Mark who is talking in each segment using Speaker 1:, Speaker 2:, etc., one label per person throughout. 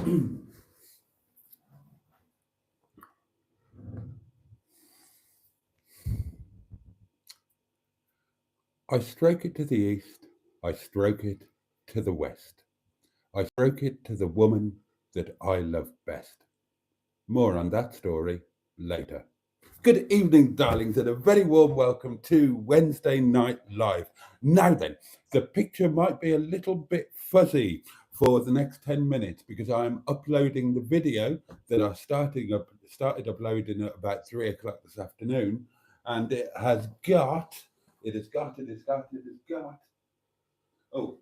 Speaker 1: I stroke it to the east, I stroke it to the west. I stroke it to the woman that I love best. More on that story later. Good evening, darlings, and a very warm welcome to Wednesday Night Live. Now then, the picture might be a little bit fuzzy for the next 10 minutes because I'm uploading the video that I started uploading at about 3 o'clock this afternoon, and it has got oh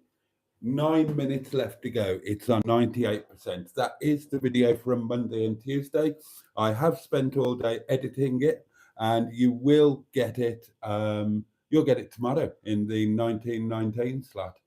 Speaker 1: 9 minutes left to go. It's on 98%. That is the video from Monday and Tuesday. I have spent all day editing it, and you will get it. You'll get it tomorrow in the 1919 slot.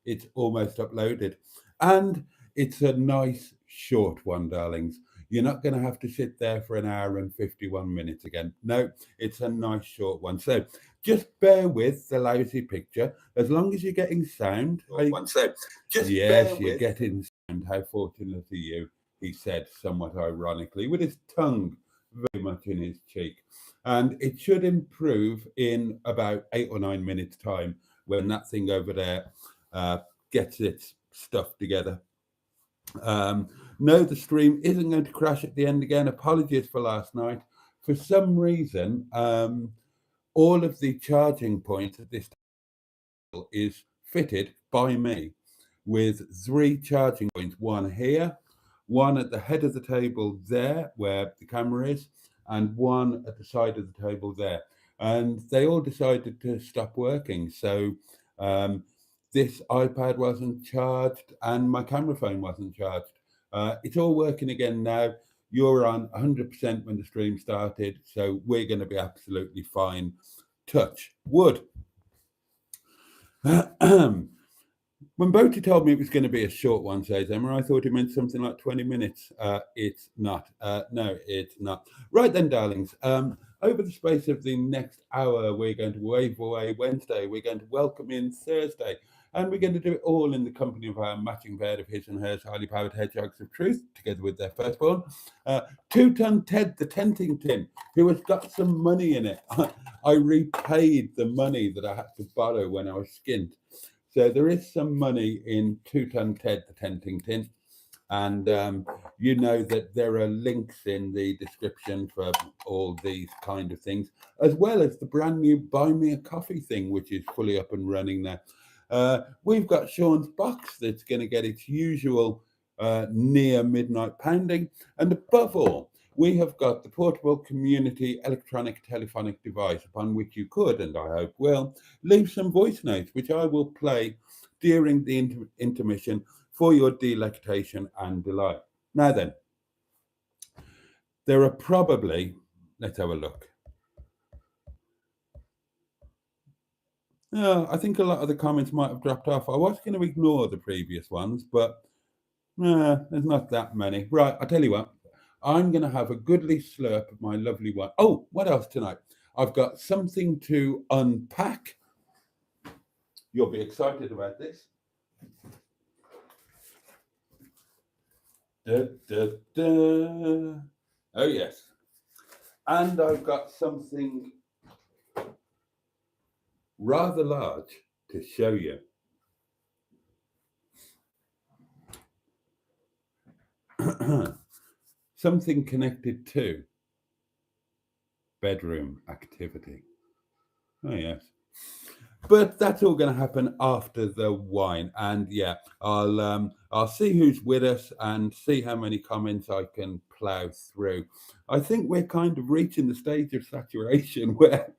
Speaker 1: It's almost uploaded, and it's a nice short one, darlings. You're not going to have to sit there for an hour and 51 minutes again. No, it's a nice short one. So just bear with the lousy picture. As long as you're getting sound. Yes, you're getting sound. How fortunate are you, he said, somewhat ironically, with his tongue very much in his cheek. And it should improve in about 8 or 9 minutes' time when that thing over there gets its stuff together. No, the stream isn't going to crash at the end again. Apologies for last night. For some reason, all of the charging points at this table is fitted by me with 3 charging points. One here, one at the head of the table there where the camera is, and one at the side of the table there. And they all decided to stop working. So this iPad wasn't charged and my camera phone wasn't charged. It's all working again now. You're on 100% when the stream started, so we're going to be absolutely fine. Touch wood. When Boaty told me it was going to be a short one, says Emma, I thought it meant something like 20 minutes. It's not. No, it's not. Right then, darlings. Over the space of the next hour, we're going to wave away Wednesday. We're going to welcome in Thursday. And we're going to do it all in the company of our matching pair of his and hers highly powered hedgehogs of truth, together with their firstborn, 2-ton Ted the Tenting Tin, who has got some money in it. I repaid the money that I had to borrow when I was skint. So there is some money in 2-ton Ted the Tenting Tin. And you know that there are links in the description for all these kind of things, as well as the brand new Buy Me a Coffee thing, which is fully up and running now. We've got Sean's box that's going to get its usual near midnight pounding. And above all, we have got the portable community electronic telephonic device upon which you could, and I hope will, leave some voice notes, which I will play during the intermission for your delectation and delight. Now then, there are probably, let's have a look. I think a lot of the comments might have dropped off. I was going to ignore the previous ones, but there's not that many. Right, I'll tell you what. I'm going to have a goodly slurp of my lovely wine. Oh, what else tonight? I've got something to unpack. You'll be excited about this. Da, da, da. Oh, yes. And I've got something rather large to show you. Something connected to bedroom activity. Oh, yes. But that's all going to happen after the wine. And yeah, I'll see who's with us and see how many comments I can plow through. I think we're kind of reaching the stage of saturation where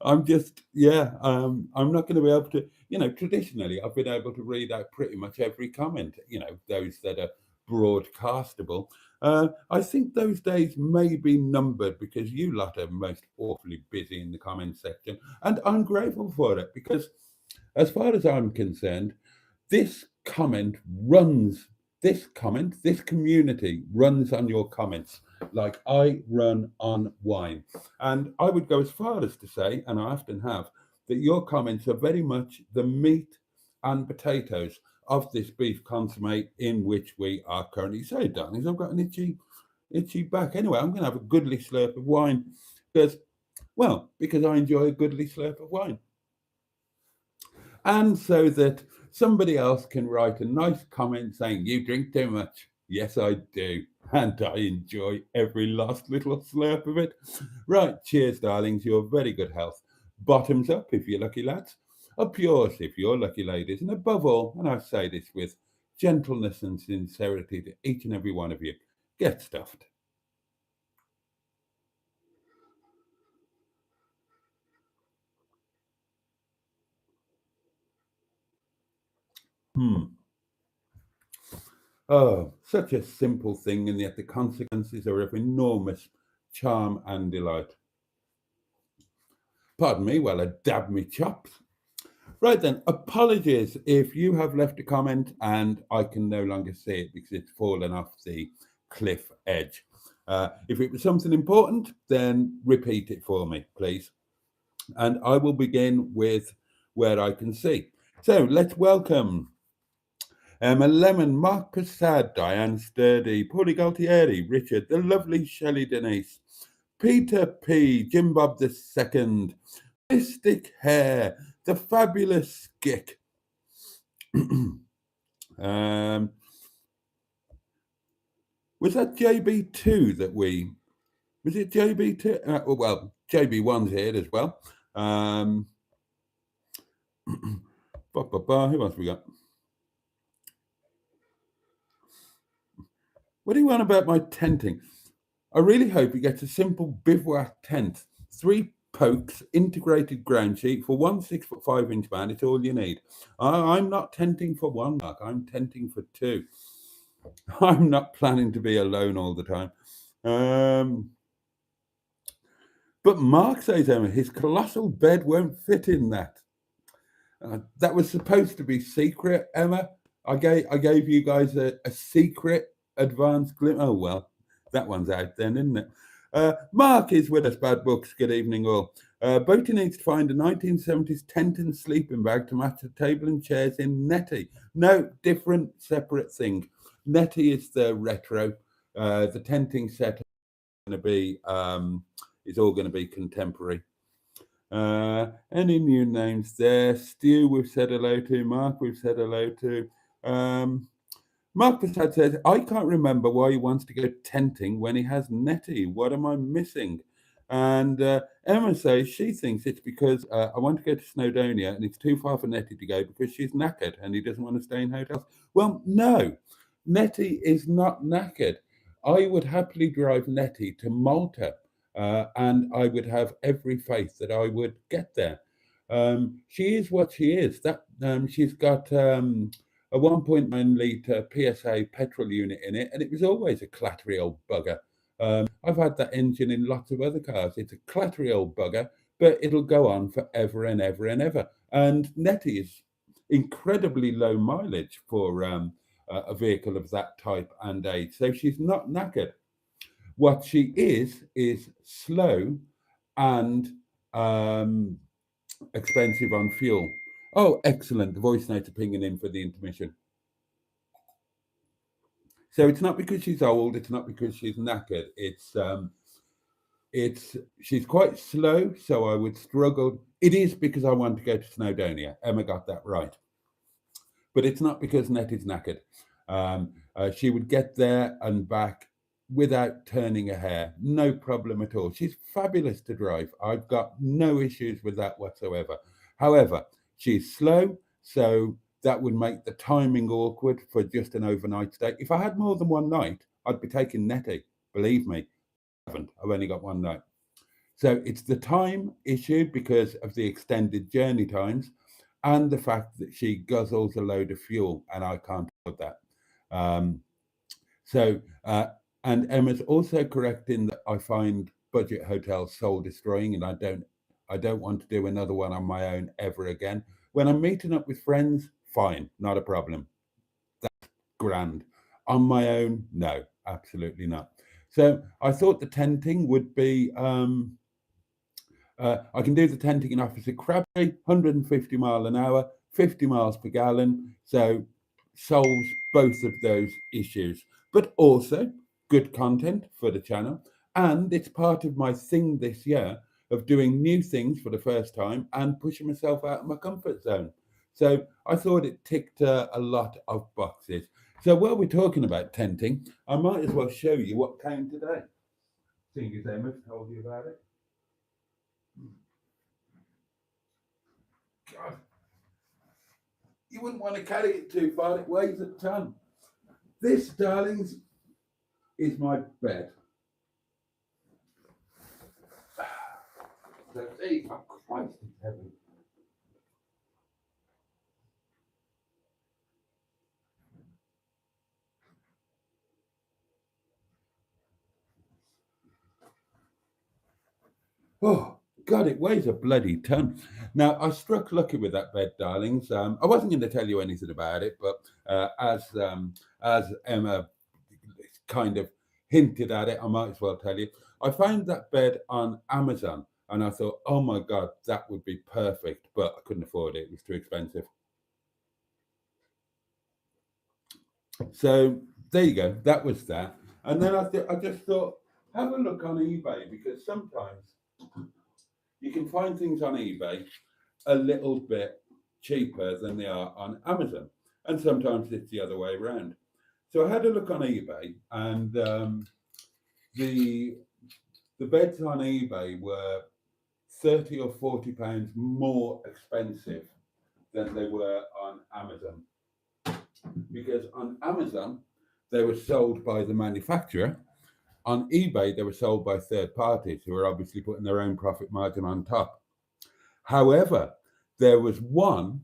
Speaker 1: I'm just, I'm not going to be able to, traditionally I've been able to read out pretty much every comment, those that are broadcastable. I think those days may be numbered because you lot are most awfully busy in the comments section, and I'm grateful for it because, as far as I'm concerned, this community runs on your comments like I run on wine. And I would go as far as to say, and I often have, that your comments are very much the meat and potatoes of this beef consommé in which we are currently. So, darlings, I've got an itchy back. Anyway, I'm going to have a goodly slurp of wine because I enjoy a goodly slurp of wine. And so that somebody else can write a nice comment saying, you drink too much. Yes, I do. And I enjoy every last little slurp of it. Right, cheers, darlings. You're very good health. Bottoms up if you're lucky lads. Up yours if you're lucky ladies. And above all, and I say this with gentleness and sincerity to each and every one of you, get stuffed. Oh, such a simple thing, and yet the consequences are of enormous charm and delight. Pardon me while I dab me chops. Right then, apologies if you have left a comment and I can no longer see it because it's fallen off the cliff edge. If it was something important, then repeat it for me, please. And I will begin with where I can see. So let's welcome Emma Lemon, Mark Prasad, Diane Sturdy, Paulie Galtieri, Richard, the lovely Shelley Denise, Peter P, Jim Bob II, Mystic Hair, the fabulous Skick. Was that JB2 that we... Was it JB2? Well, JB1's here as well. Who else we got? What do you want about my tenting? I really hope you get a simple bivouac tent. 3 pokes, integrated ground sheet for 1 6'5" man. It's all you need. I'm not tenting for 1, Mark. I'm tenting for 2. I'm not planning to be alone all the time. But Mark says, Emma, his colossal bed won't fit in that. That was supposed to be secret, Emma. I gave you guys a secret advance glimpse. Oh, well, that one's out then, isn't it? Mark is with us, Bad Books. Good evening, all. Boaty needs to find a 1970s tent and sleeping bag to match the table and chairs in Netty. No, different, separate thing. Netty is the retro. The tenting set is going to be is all going to be contemporary. Any new names there? Stu, we've said hello to. Mark, we've said hello to. Mark Prasad says, I can't remember why he wants to go tenting when he has Netty. What am I missing? And Emma says she thinks it's because I want to go to Snowdonia and it's too far for Netty to go because she's knackered and he doesn't want to stay in hotels. Well, no, Netty is not knackered. I would happily drive Netty to Malta and I would have every faith that I would get there. She is what she is. She's got a 1.9 litre PSA petrol unit in it, and it was always a clattery old bugger. I've had that engine in lots of other cars. It's a clattery old bugger, but it'll go on forever and ever and ever. And Netty is incredibly low mileage for a vehicle of that type and age. So she's not knackered. What she is slow and expensive on fuel. Oh, excellent. The voice notes are pinging in for the intermission. So it's not because she's old, it's not because she's knackered. She's quite slow, so I would struggle. It is because I want to go to Snowdonia. Emma got that right. But it's not because Nettie's knackered. She would get there and back without turning a hair. No problem at all. She's fabulous to drive. I've got no issues with that whatsoever. However, she's slow, so that would make the timing awkward for just an overnight stay. If I had more than one night, I'd be taking Nettie. Believe me, I haven't. I've only got one night. So it's the time issue because of the extended journey times and the fact that she guzzles a load of fuel, and I can't afford that. And Emma's also correct in that I find budget hotels soul destroying, and I don't want to do another one on my own ever again. When I'm meeting up with friends, fine, not a problem. That's grand. On my own, no, absolutely not. So I thought the tenting would be, I can do the tenting in Officer Crabtree, 150 mile an hour, 50 miles per gallon. So solves both of those issues, but also good content for the channel. And it's part of my thing this year of doing new things for the first time and pushing myself out of my comfort zone. So I thought it ticked a lot of boxes. So while we're talking about tenting, I might as well show you what came today. Seeing as Emma's told you about it. God, you wouldn't want to carry it too far. It weighs a ton. This, darlings, is my bed. So see, oh Christ, it's heavy. Oh, God, it weighs a bloody ton. Now, I struck lucky with that bed, darlings. I wasn't going to tell you anything about it, but as Emma kind of hinted at it, I might as well tell you. I found that bed on Amazon, and I thought, oh my God, that would be perfect, but I couldn't afford it. It was too expensive. So there you go. That was that. And then I just thought, have a look on eBay, because sometimes you can find things on eBay a little bit cheaper than they are on Amazon. And sometimes it's the other way around. So I had a look on eBay, and the beds on eBay were £30 or £40 more expensive than they were on Amazon. Because on Amazon, they were sold by the manufacturer. On eBay, they were sold by third parties who are obviously putting their own profit margin on top. However, there was one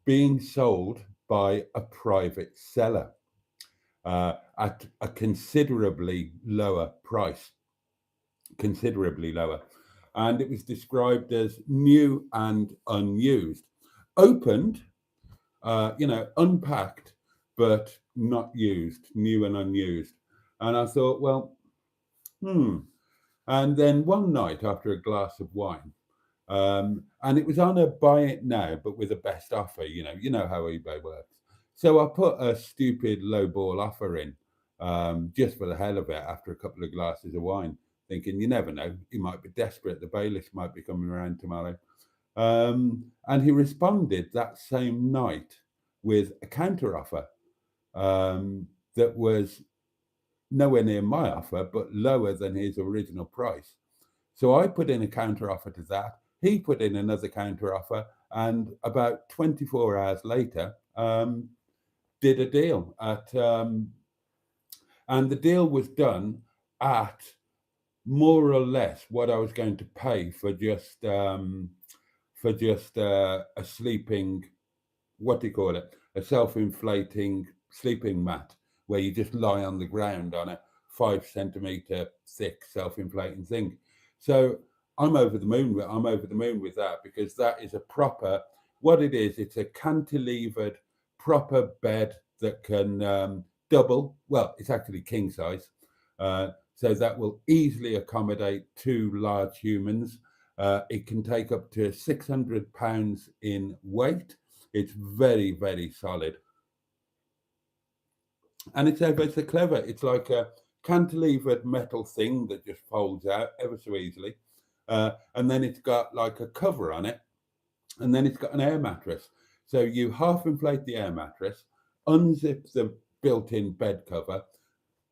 Speaker 1: being sold by a private seller at a considerably lower price, considerably lower. And it was described as new and unused, opened, unpacked, but not used, new and unused. And I thought, well, And then one night after a glass of wine, and it was on a buy it now, but with a best offer, you know how eBay works. So I put a stupid low ball offer in, just for the hell of it after a couple of glasses of wine, thinking you never know, he might be desperate. The bailiff might be coming around tomorrow. And he responded that same night with a counter offer that was nowhere near my offer, but lower than his original price. So I put in a counter offer to that. He put in another counter offer, and about 24 hours later, did a deal at, and the deal was done at more or less what I was going to pay for just a sleeping, what do you call it? A self-inflating sleeping mat, where you just lie on the ground on a 5 centimeter thick self-inflating thing. So I'm over the moon with that, because that is a proper, what it is, it's a cantilevered proper bed that can double. Well, it's actually king size. So that will easily accommodate 2 large humans. It can take up to 600 pounds in weight. It's very, very solid. And it's ever so clever. It's like a cantilevered metal thing that just folds out ever so easily. And then it's got like a cover on it. And then it's got an air mattress. So you half inflate the air mattress, unzip the built-in bed cover,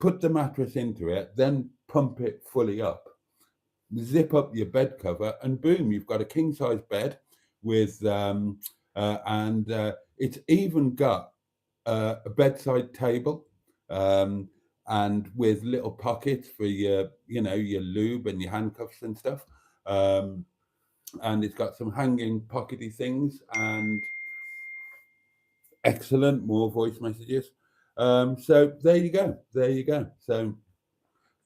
Speaker 1: put the mattress into it, then pump it fully up, zip up your bed cover, and boom, you've got a king-size bed with, it's even got a bedside table, and with little pockets for your lube and your handcuffs and stuff. And it's got some hanging pockety things, and excellent, more voice messages. So there you go. So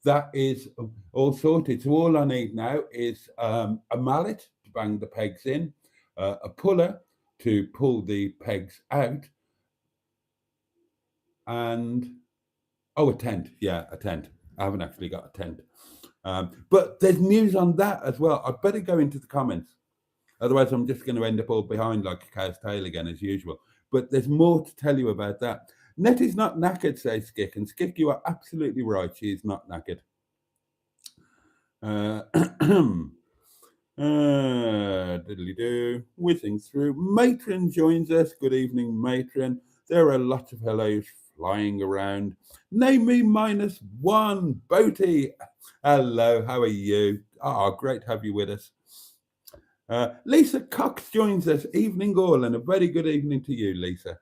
Speaker 1: that is all sorted. So all I need now is a mallet to bang the pegs in, a puller to pull the pegs out, and a tent. Yeah, a tent. I haven't actually got a tent. But there's news on that as well. I better go into the comments. Otherwise, I'm just going to end up all behind like a cow's tail again, as usual. but there's more to tell you about that. Nettie's not knackered, says Skick, and Skick, you are absolutely right. She is not knackered. Diddly-do, whizzing through. Matron joins us. Good evening, Matron. There are lots of hellos flying around. Name me -1, Boaty. Hello, how are you? Great to have you with us. Lisa Cox joins us. Evening all, and a very good evening to you, Lisa.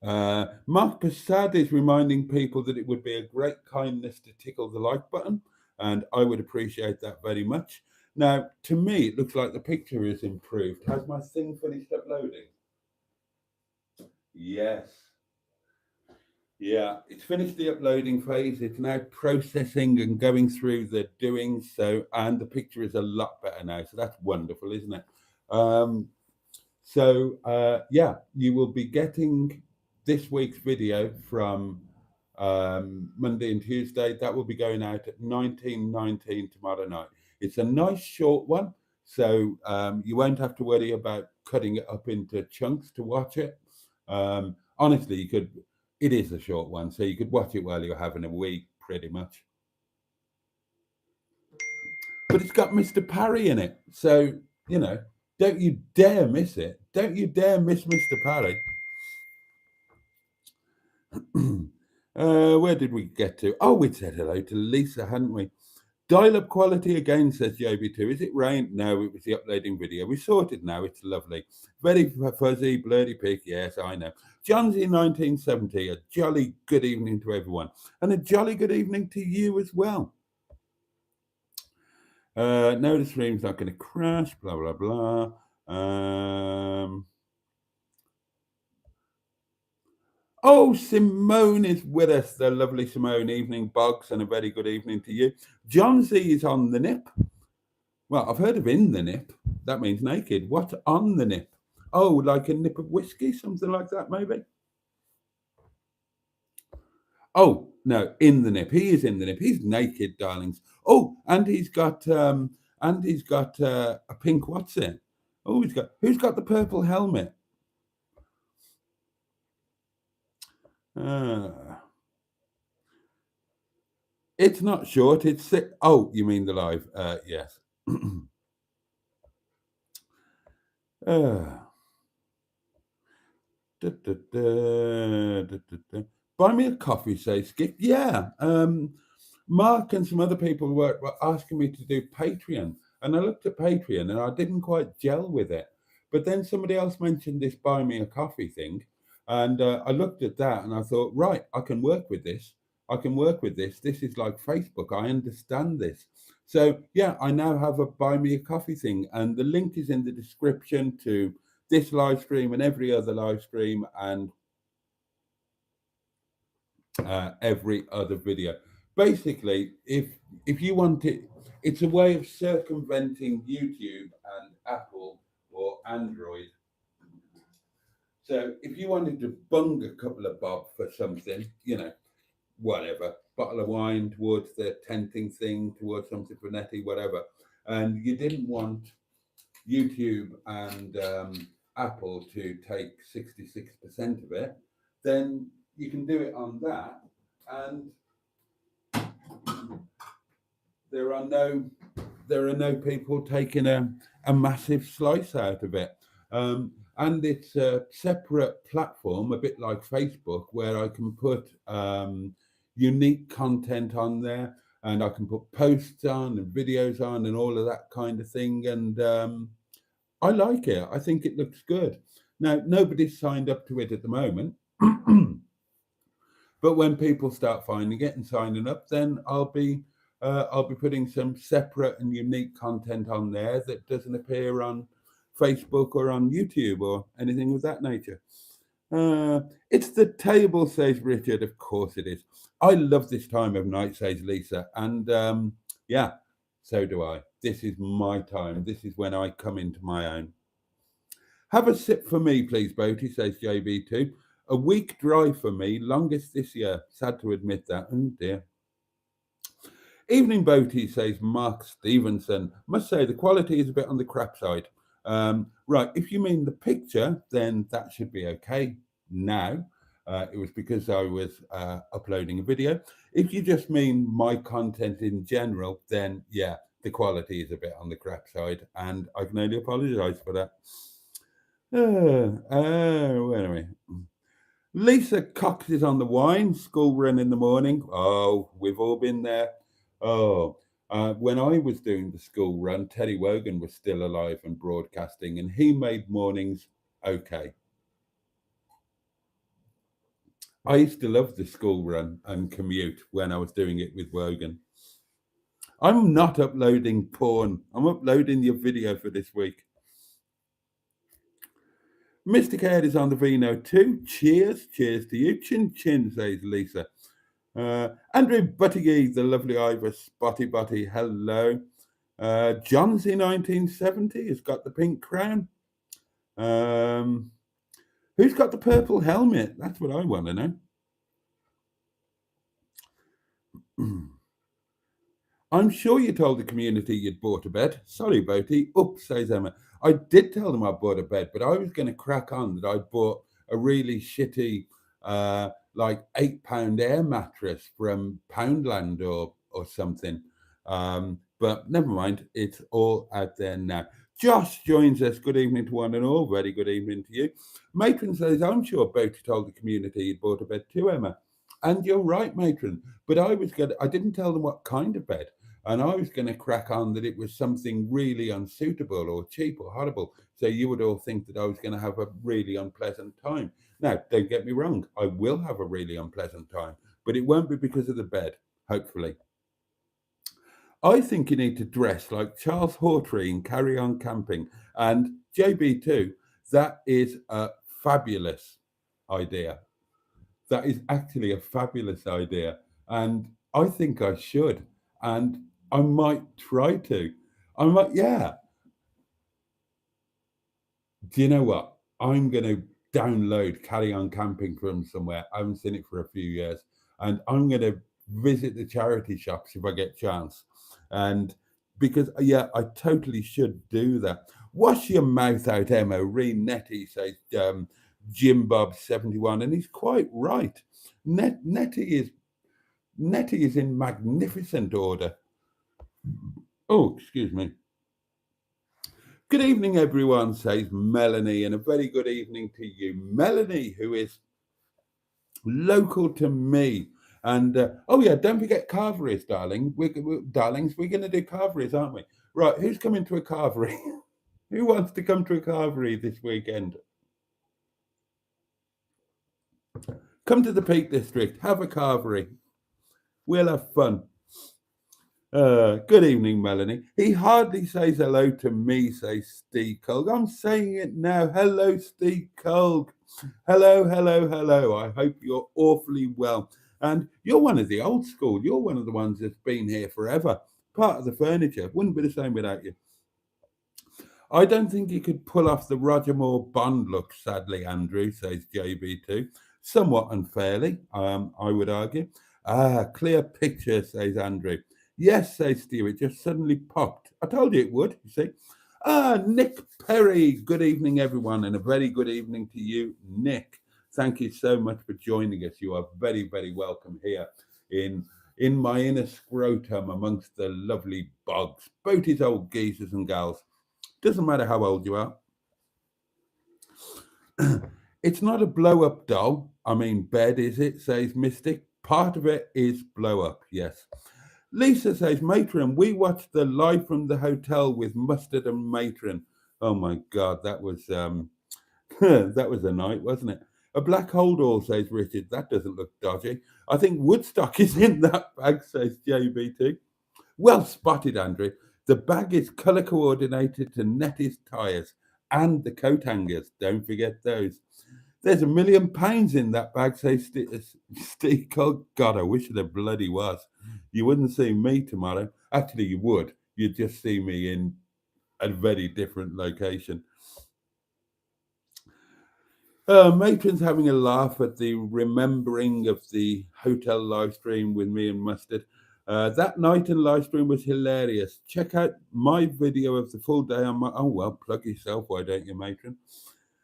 Speaker 1: Mark Passad is reminding people that it would be a great kindness to tickle the like button, and I would appreciate that very much. Now, to me, it looks like the picture is improved. Has my thing finished uploading? Yes. Yeah, it's finished the uploading phase. It's now processing and going through the doings. And the picture is a lot better now. So that's wonderful, isn't it? Yeah, you will be getting this week's video from Monday and Tuesday. That will be going out at 19:19 tomorrow night. It's a nice short one, so you won't have to worry about cutting it up into chunks to watch it. Honestly, you could. It is a short one, so you could watch it while you're having a wee, pretty much. But it's got Mr. Parry in it, so you know. Don't you dare miss it. Don't you dare miss Mr. Parry. Where did we get to? Oh, we said hello to Lisa, hadn't we? Dial-up quality again, says JB2. Is it rain? No, it was the uploading video. We sorted now. It's lovely. Very fuzzy, blurry pic. Yes, I know. John's in 1970. A jolly good evening to everyone. And a jolly good evening to you as well. No, the stream's not going to crash, blah, blah, blah. Oh, Simone is with us, the lovely Simone. Evening, Boggs, and a very good evening to you. John Z is on the nip. Well, I've heard of in the nip. That means naked. What's on the nip? Oh, like a nip of whiskey, something like that, maybe? Oh, no, in the nip. He is in the nip. He's naked, darlings. Oh, and he's got a pink, what's it? Oh, who's got the purple helmet? It's not short. It's thick. Oh, you mean the live? Yes. Buy me a coffee, says Skip. Yeah. Mark and some other people were asking me to do Patreon, and I looked at Patreon and I didn't quite gel with it. But then somebody else mentioned this buy me a coffee thing, and I looked at that and I thought, right, I can work with this. I can work with this. This is like Facebook. I understand this. So yeah, I now have a buy me a coffee thing, and the link is in the description to this live stream and every other live stream and every other video. Basically, if you want it, it's a way of circumventing YouTube and Apple or Android. So if you wanted to bung a couple of bob for something, you know, whatever, bottle of wine towards the tenting thing, towards something for Nettie, whatever, and you didn't want YouTube and Apple to take 66% of it, then you can do it on that, and there are no people taking a massive slice out of it. And it's a separate platform, a bit like Facebook, where I can put unique content on there, and I can put posts on and videos on and all of that kind of thing. And I like it. I think it looks good. Now, nobody's signed up to it at the moment. But when people start finding it and signing up, then I'll be putting some separate and unique content on there that doesn't appear on Facebook or on YouTube or anything of that nature. It's the table, says Richard. Of course it is. I love this time of night, says Lisa. And yeah, so do I. This is my time. This is when I come into my own. Have a sip for me, please, Boaty, says JB2. A week drive for me, longest this year. Sad to admit that. Oh dear. Evening, Boaty, says Mark Stevenson. Must say the quality is a bit on the crap side. Right, if you mean the picture, then that should be okay now. It was because I was uploading a video. If you just mean my content in general, then yeah, the quality is a bit on the crap side, and I can only apologise for that. Where are we? Lisa Cox is on the wine, school run in the morning. Oh, we've all been there. Oh, when I was doing the school run, Teddy Wogan was still alive and broadcasting, and he made mornings okay. I used to love the school run and commute when I was doing it with Wogan. I'm not uploading porn. I'm uploading your video for this week. Mr. Caird is on the Vino too. Cheers. Cheers to you. Chin chin, says Lisa. Andrew Buttigieg, the lovely Ivor Spotty Butty, hello. Johnsy 1970 has got the pink crown. Who's got the purple helmet? That's what I want to know. I'm sure you told the community you'd bought a bed. Sorry, Boaty. Oops, says Emma. I did tell them I bought a bed, but I was going to crack on that I'd bought a really shitty, like £8 air mattress from Poundland or something. But never mind, it's all out there now. Josh joins us. Good evening to one and all. Very good evening to you. Matron says, I'm sure Boaty told the community he'd bought a bed too, Emma. And you're right, Matron. But I didn't tell them what kind of bed. And I was going to crack on that it was something really unsuitable or cheap or horrible. So you would all think that I was going to have a really unpleasant time. Now, don't get me wrong. I will have a really unpleasant time, but it won't be because of the bed, hopefully. I think you need to dress like Charles Hawtrey in Carry On Camping. And JB too. That is a fabulous idea. That is actually a fabulous idea. And I think I should. And I might try to. I might, yeah. Do you know what? I'm going to download Carry On Camping from somewhere. I haven't seen it for a few years. And I'm going to visit the charity shops if I get a chance. And because, yeah, I totally should do that. Wash your mouth out, Emma. Nettie says Jim Bob 71. And he's quite right. Nettie is in magnificent order. Oh, excuse me. Good evening, everyone, says Melanie, and a very good evening to you. Melanie, who is local to me. And, oh, yeah, don't forget carveries, darling. Darlings, we're going to do carveries, aren't we? Right, who's coming to a carvery? Who wants to come to a carvery this weekend? Come to the Peak District, have a carvery. We'll have fun. Good evening, Melanie. He hardly says hello to me, says Steve Colg. I'm saying it now. Hello, Steve Colg. Hello, hello, hello. I hope you're awfully well. And you're one of the old school. You're one of the ones that's been here forever. Part of the furniture. Wouldn't be the same without you. I don't think you could pull off the Roger Moore Bond look, sadly, Andrew, says JB2. Somewhat unfairly, I would argue. Clear picture, says Andrew. Yes, says Steve, it just suddenly popped. I told you it would, you see. Nick Perry. Good evening, everyone, and a very good evening to you, Nick. Thank you so much for joining us. You are very, very welcome here in my inner scrotum amongst the lovely bogs. Boaty's old geezers and gals. Doesn't matter how old you are. It's not a blow-up doll. I mean, bed, is it, says Mystic. Part of it is blow-up, yes. Lisa says, Matron, we watched the Live from the Hotel with Mustard and Matron. Oh my God, that was that was a night, wasn't it? A black hold all, says Richard. That doesn't look dodgy. I think Woodstock is in that bag, says JBT. Well spotted, Andrew. The bag is colour coordinated to Nettie's tyres and the coat hangers. Don't forget those. There's £1 million in that bag, says Steve Cole. God, I wish there bloody was. You wouldn't see me tomorrow. Actually, you would. You'd just see me in a very different location. Matron's having a laugh at the remembering of the hotel live stream with me and Mustard. That night in live stream was hilarious. Check out my video of the full day on my. Oh well, plug yourself, why don't you, matron?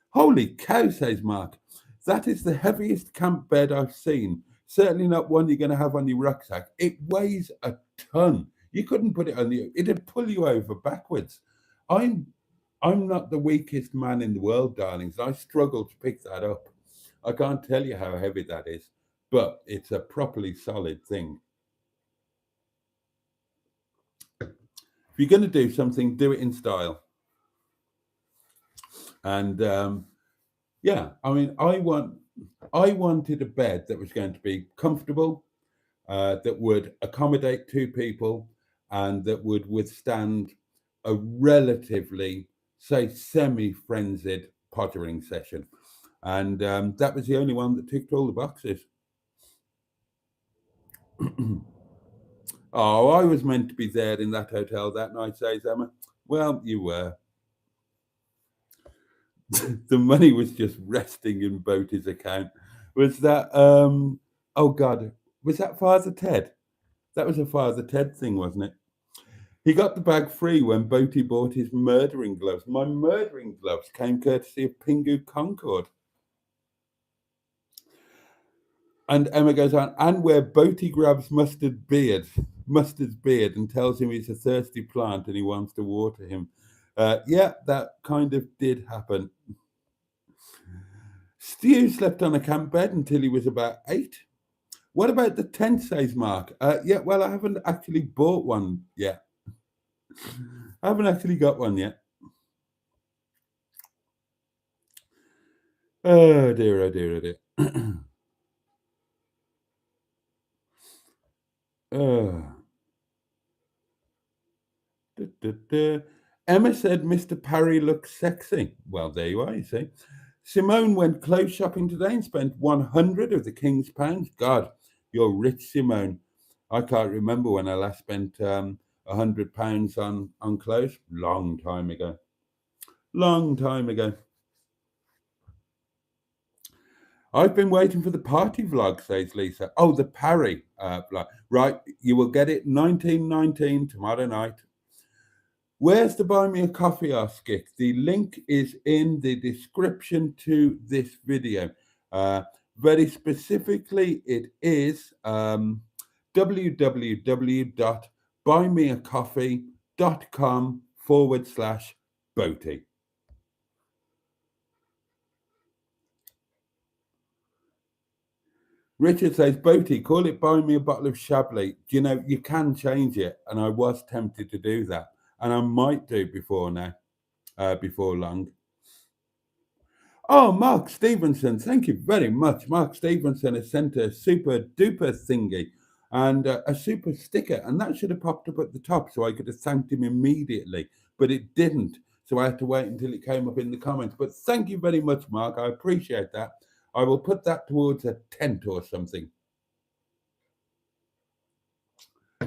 Speaker 1: Holy cow, says Mark. That is the heaviest camp bed I've seen. Certainly not one you're going to have on your rucksack. It weighs a ton. You couldn't put it on the. It'd pull you over backwards. I'm I'm not the weakest man in the world, darlings. I struggle to pick that up. I can't tell you how heavy that is, but it's a properly solid thing. If you're going to do something, do it in style. And yeah, I mean, I wanted a bed that was going to be comfortable, that would accommodate two people, and that would withstand a relatively, say, semi-frenzied pottering session. And that was the only one that ticked all the boxes. Oh, I was meant to be there in that hotel that night, says Emma. Well, you were. The money was just resting in Boaty's account. Was that, oh God, was that Father Ted? That was a Father Ted thing, wasn't it? He got the bag free when Boaty bought his murdering gloves. My murdering gloves came courtesy of Pingu Concord. And Emma goes on, and where Boaty grabs Mustard's beard and tells him he's a thirsty plant and he wants to water him. Yeah, that kind of did happen. Stu slept on a camp bed until he was about 8. What about the tent, says Mark? Yeah, well, I haven't actually bought one yet. I haven't actually got one yet. Oh dear, oh dear, oh dear. Emma said Mr. Parry looks sexy. Well, there you are, you see. Simone went clothes shopping today and spent 100 of the king's pounds. God, you're rich, Simone. I can't remember when I last spent £100 on clothes. Long time ago. Long time ago. I've been waiting for the party vlog, says Lisa. Oh, the Parry vlog. Right, you will get it 1919 tomorrow night. Where's the buy me a coffee, asked Skik? The link is in the description to this video. Very specifically, it is www.buymeacoffee.com/Boaty. Richard says, Boaty, call it buy me a bottle of Chablis. You know, you can change it, and I was tempted to do that. And I might do before long. Oh, Mark Stevenson, thank you very much. Mark Stevenson has sent a super duper thingy and a super sticker, and that should have popped up at the top so I could have thanked him immediately, but it didn't. So I had to wait until it came up in the comments. But thank you very much, Mark. I appreciate that. I will put that towards a tent or something.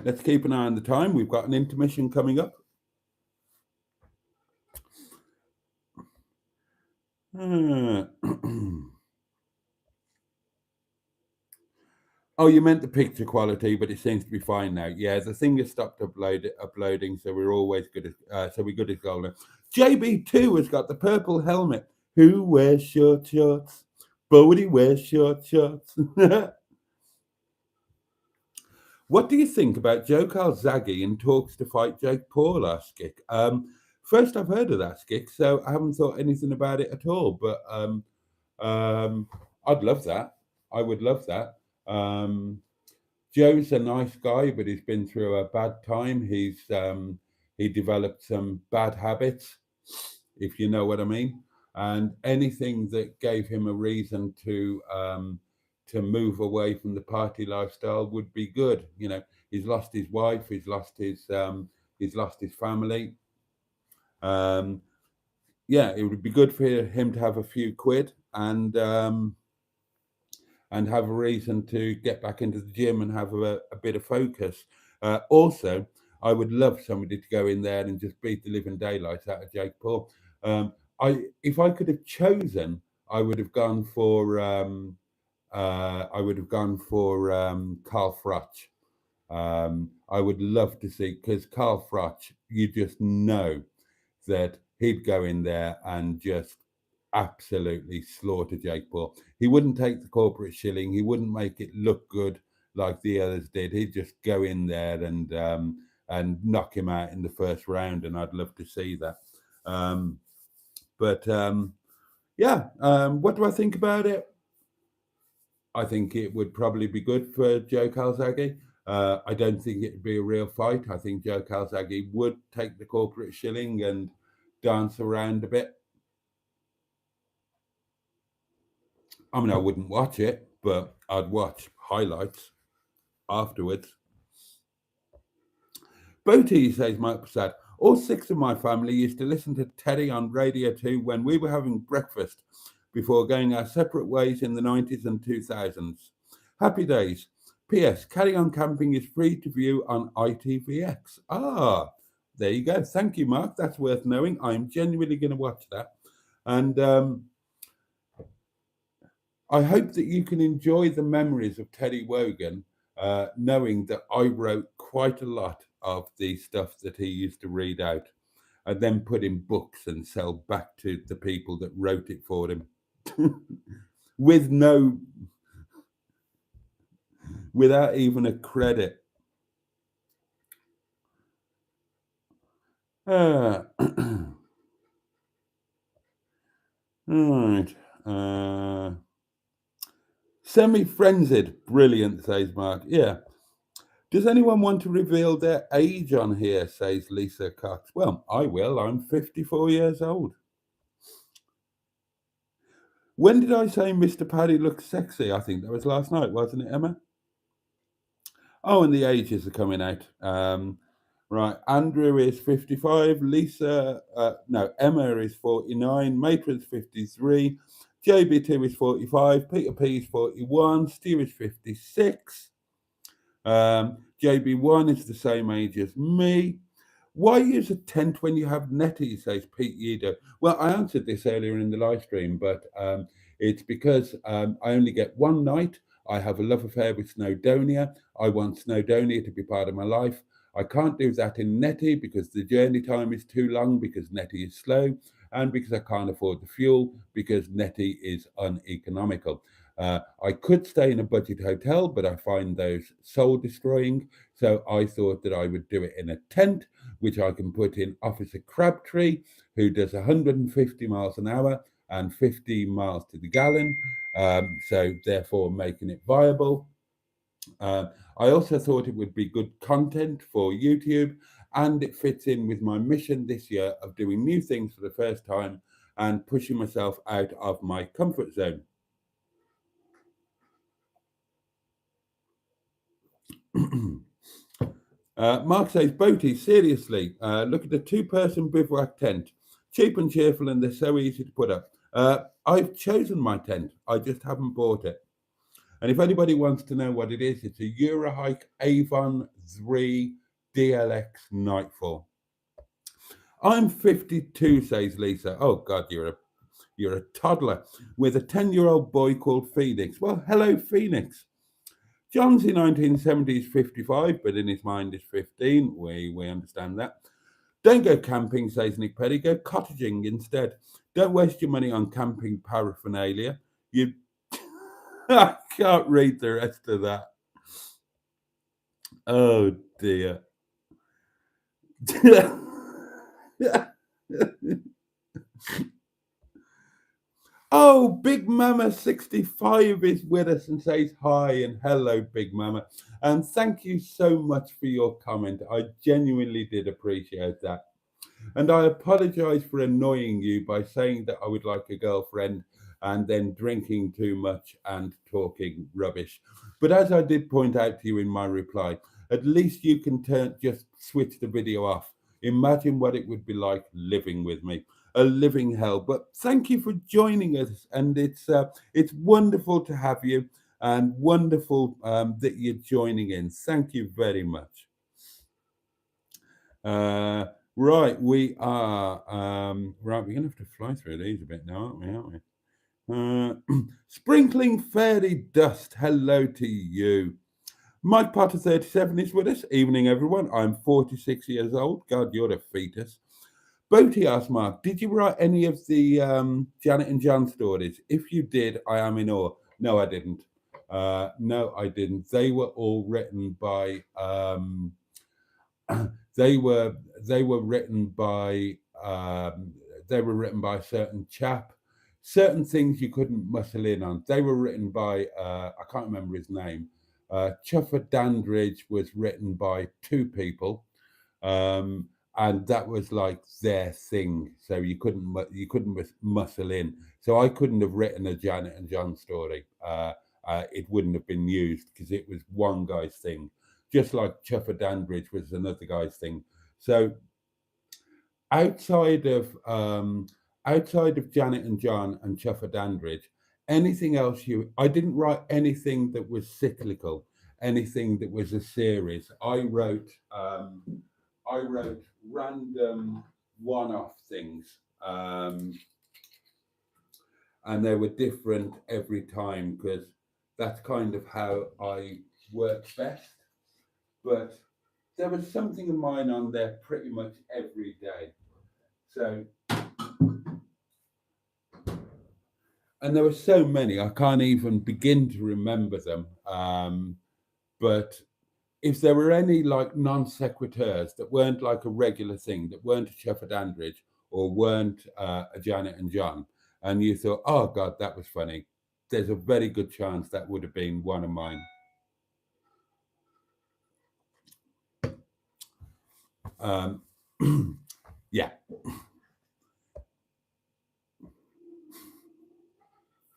Speaker 1: Let's keep an eye on the time. We've got an intermission coming up. Oh, you meant the picture quality, but it seems to be fine now. Yeah, the thing has stopped uploading, so we're always good as we're good as gold. JB2 has got the purple helmet. Who wears short shorts? Boaty wears short shorts. What do you think about Joe Calzaghe in talks to fight Jake Paul, asked Skik? First I've heard of that, Skik, so I haven't thought anything about it at all. But I'd love that. I would love that. Joe's a nice guy, but he's been through a bad time. He developed some bad habits, if you know what I mean. And anything that gave him a reason to move away from the party lifestyle would be good. You know, he's lost his wife, he's lost his family. Yeah, it would be good for him to have a few quid and have a reason to get back into the gym and have a bit of focus. Also, I would love somebody to go in there and just beat the living daylights out of Jake Paul. If I could have chosen, I would have gone for Carl Froch. I would love to see, because Carl Froch, you just know that he'd go in there and just absolutely slaughter Jake Paul. He wouldn't take the corporate shilling. He wouldn't make it look good like the others did. He'd just go in there and knock him out in the first round, and I'd love to see that. But what do I think about it? I think it would probably be good for Joe Calzaghe. I don't think it'd be a real fight. I think Joe Calzaghe would take the corporate shilling and dance around a bit. I mean, I wouldn't watch it, but I'd watch highlights afterwards. Boaty, says Mike Prasad, all 6 of my family used to listen to Teddy on Radio 2 when we were having breakfast before going our separate ways in the 90s and 2000s. Happy days. P.S. Carry On Camping is free to view on ITVX. Ah, there you go. Thank you, Mark. That's worth knowing. I'm genuinely going to watch that. And I hope that you can enjoy the memories of Teddy Wogan, knowing that I wrote quite a lot of the stuff that he used to read out and then put in books and sell back to the people that wrote it for him without even a credit. Right. Semi-frenzied. Brilliant, says Mark. Yeah. Does anyone want to reveal their age on here, says Lisa Cox? Well, I will. I'm 54 years old. When did I say Mr. Paddy looks sexy? I think that was last night, wasn't it, Emma? Oh, and the ages are coming out. Right, Andrew is 55, Emma is 49, Matron's 53, JB2 is 45, Peter P is 41, Stu is 56, JB1 is the same age as me. Why use a tent when you have netty, says Pete Yedo? Well, I answered this earlier in the live stream, but it's because I only get one night. I have a love affair with Snowdonia. I want Snowdonia to be part of my life. I can't do that in Netty because the journey time is too long, because Netty is slow, and because I can't afford the fuel, because Netty is uneconomical. I could stay in a budget hotel, but I find those soul destroying. So I thought that I would do it in a tent, which I can put in Officer Crabtree, who does 150 miles an hour and 50 miles to the gallon. So therefore making it viable. I also thought it would be good content for YouTube, and it fits in with my mission this year of doing new things for the first time and pushing myself out of my comfort zone. Mark says, Boaty, seriously, look at the 2-person bivouac tent. Cheap and cheerful, and they're so easy to put up. I've chosen my tent. I just haven't bought it. And if anybody wants to know what it is, it's a Eurohike Avon 3 DLX Nightfall. I'm 52, says Lisa. Oh God, you're a toddler with a 10-year-old boy called Phoenix. Well, hello, Phoenix. John's in 1970s 55, but in his mind is 15. We understand that. Don't go camping, says Nick Perry. Go cottaging instead. Don't waste your money on camping paraphernalia. I can't read the rest of that. Oh dear. Oh, Big Mama 65 is with us and says hi and hello, Big Mama. And thank you so much for your comment. I genuinely did appreciate that. And I apologize for annoying you by saying that I would like a girlfriend and then drinking too much and talking rubbish. But as I did point out to you in my reply, at least you can just switch the video off. Imagine what it would be like living with me. A living hell. But thank you for joining us, and it's wonderful to have you, and wonderful that you're joining in. Thank you very much. Right, we are right. We're gonna have to fly through these a bit now, aren't we? Sprinkling fairy dust. Hello to you. Mike Potter 37 is with us. Evening, everyone. I'm 46 years old. God, you're a fetus. Boaty asked Mark, did you write any of the Janet and John stories? If you did, I am in awe. No, I didn't. No, I didn't. They were all written by they were written by a certain chap. Certain things you couldn't muscle in on. They were written by I can't remember his name. Chuffer Dandridge was written by two people, and that was like their thing. So you couldn't muscle in. So I couldn't have written a Janet and John story. It wouldn't have been used because it was one guy's thing, just like Chuffer Dandridge was another guy's thing. So outside of Janet and John and Chuffer Dandridge, anything else I didn't write anything that was cyclical, anything that was a series. I wrote random one-off things, and they were different every time because that's kind of how I work best. But there was something of mine on there pretty much every day. So, and there were so many, I can't even begin to remember them. But if there were any like non sequiturs that weren't like a regular thing, that weren't a Chuffer Dandridge or weren't a Janet and John, and you thought, oh God, that was funny, there's a very good chance that would have been one of mine. Yeah.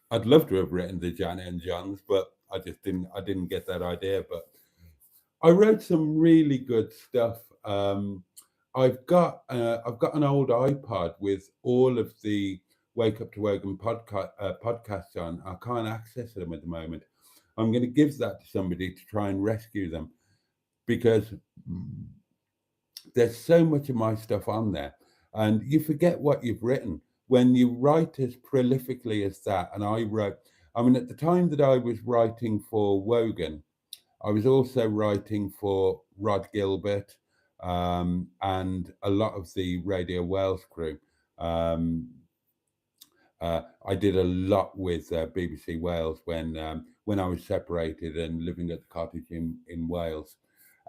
Speaker 1: I'd love to have written the Janet and Johns, but I didn't get that idea. But I wrote some really good stuff. I've got an old iPod with all of the Wake Up to Wogan podcasts on. I can't access them at the moment. I'm going to give that to somebody to try and rescue them, because there's so much of my stuff on there, and you forget what you've written when you write as prolifically as that. And at the time that I was writing for Wogan, I was also writing for Rod Gilbert, and a lot of the Radio Wales crew. I did a lot with BBC Wales when I was separated and living at the cottage in Wales.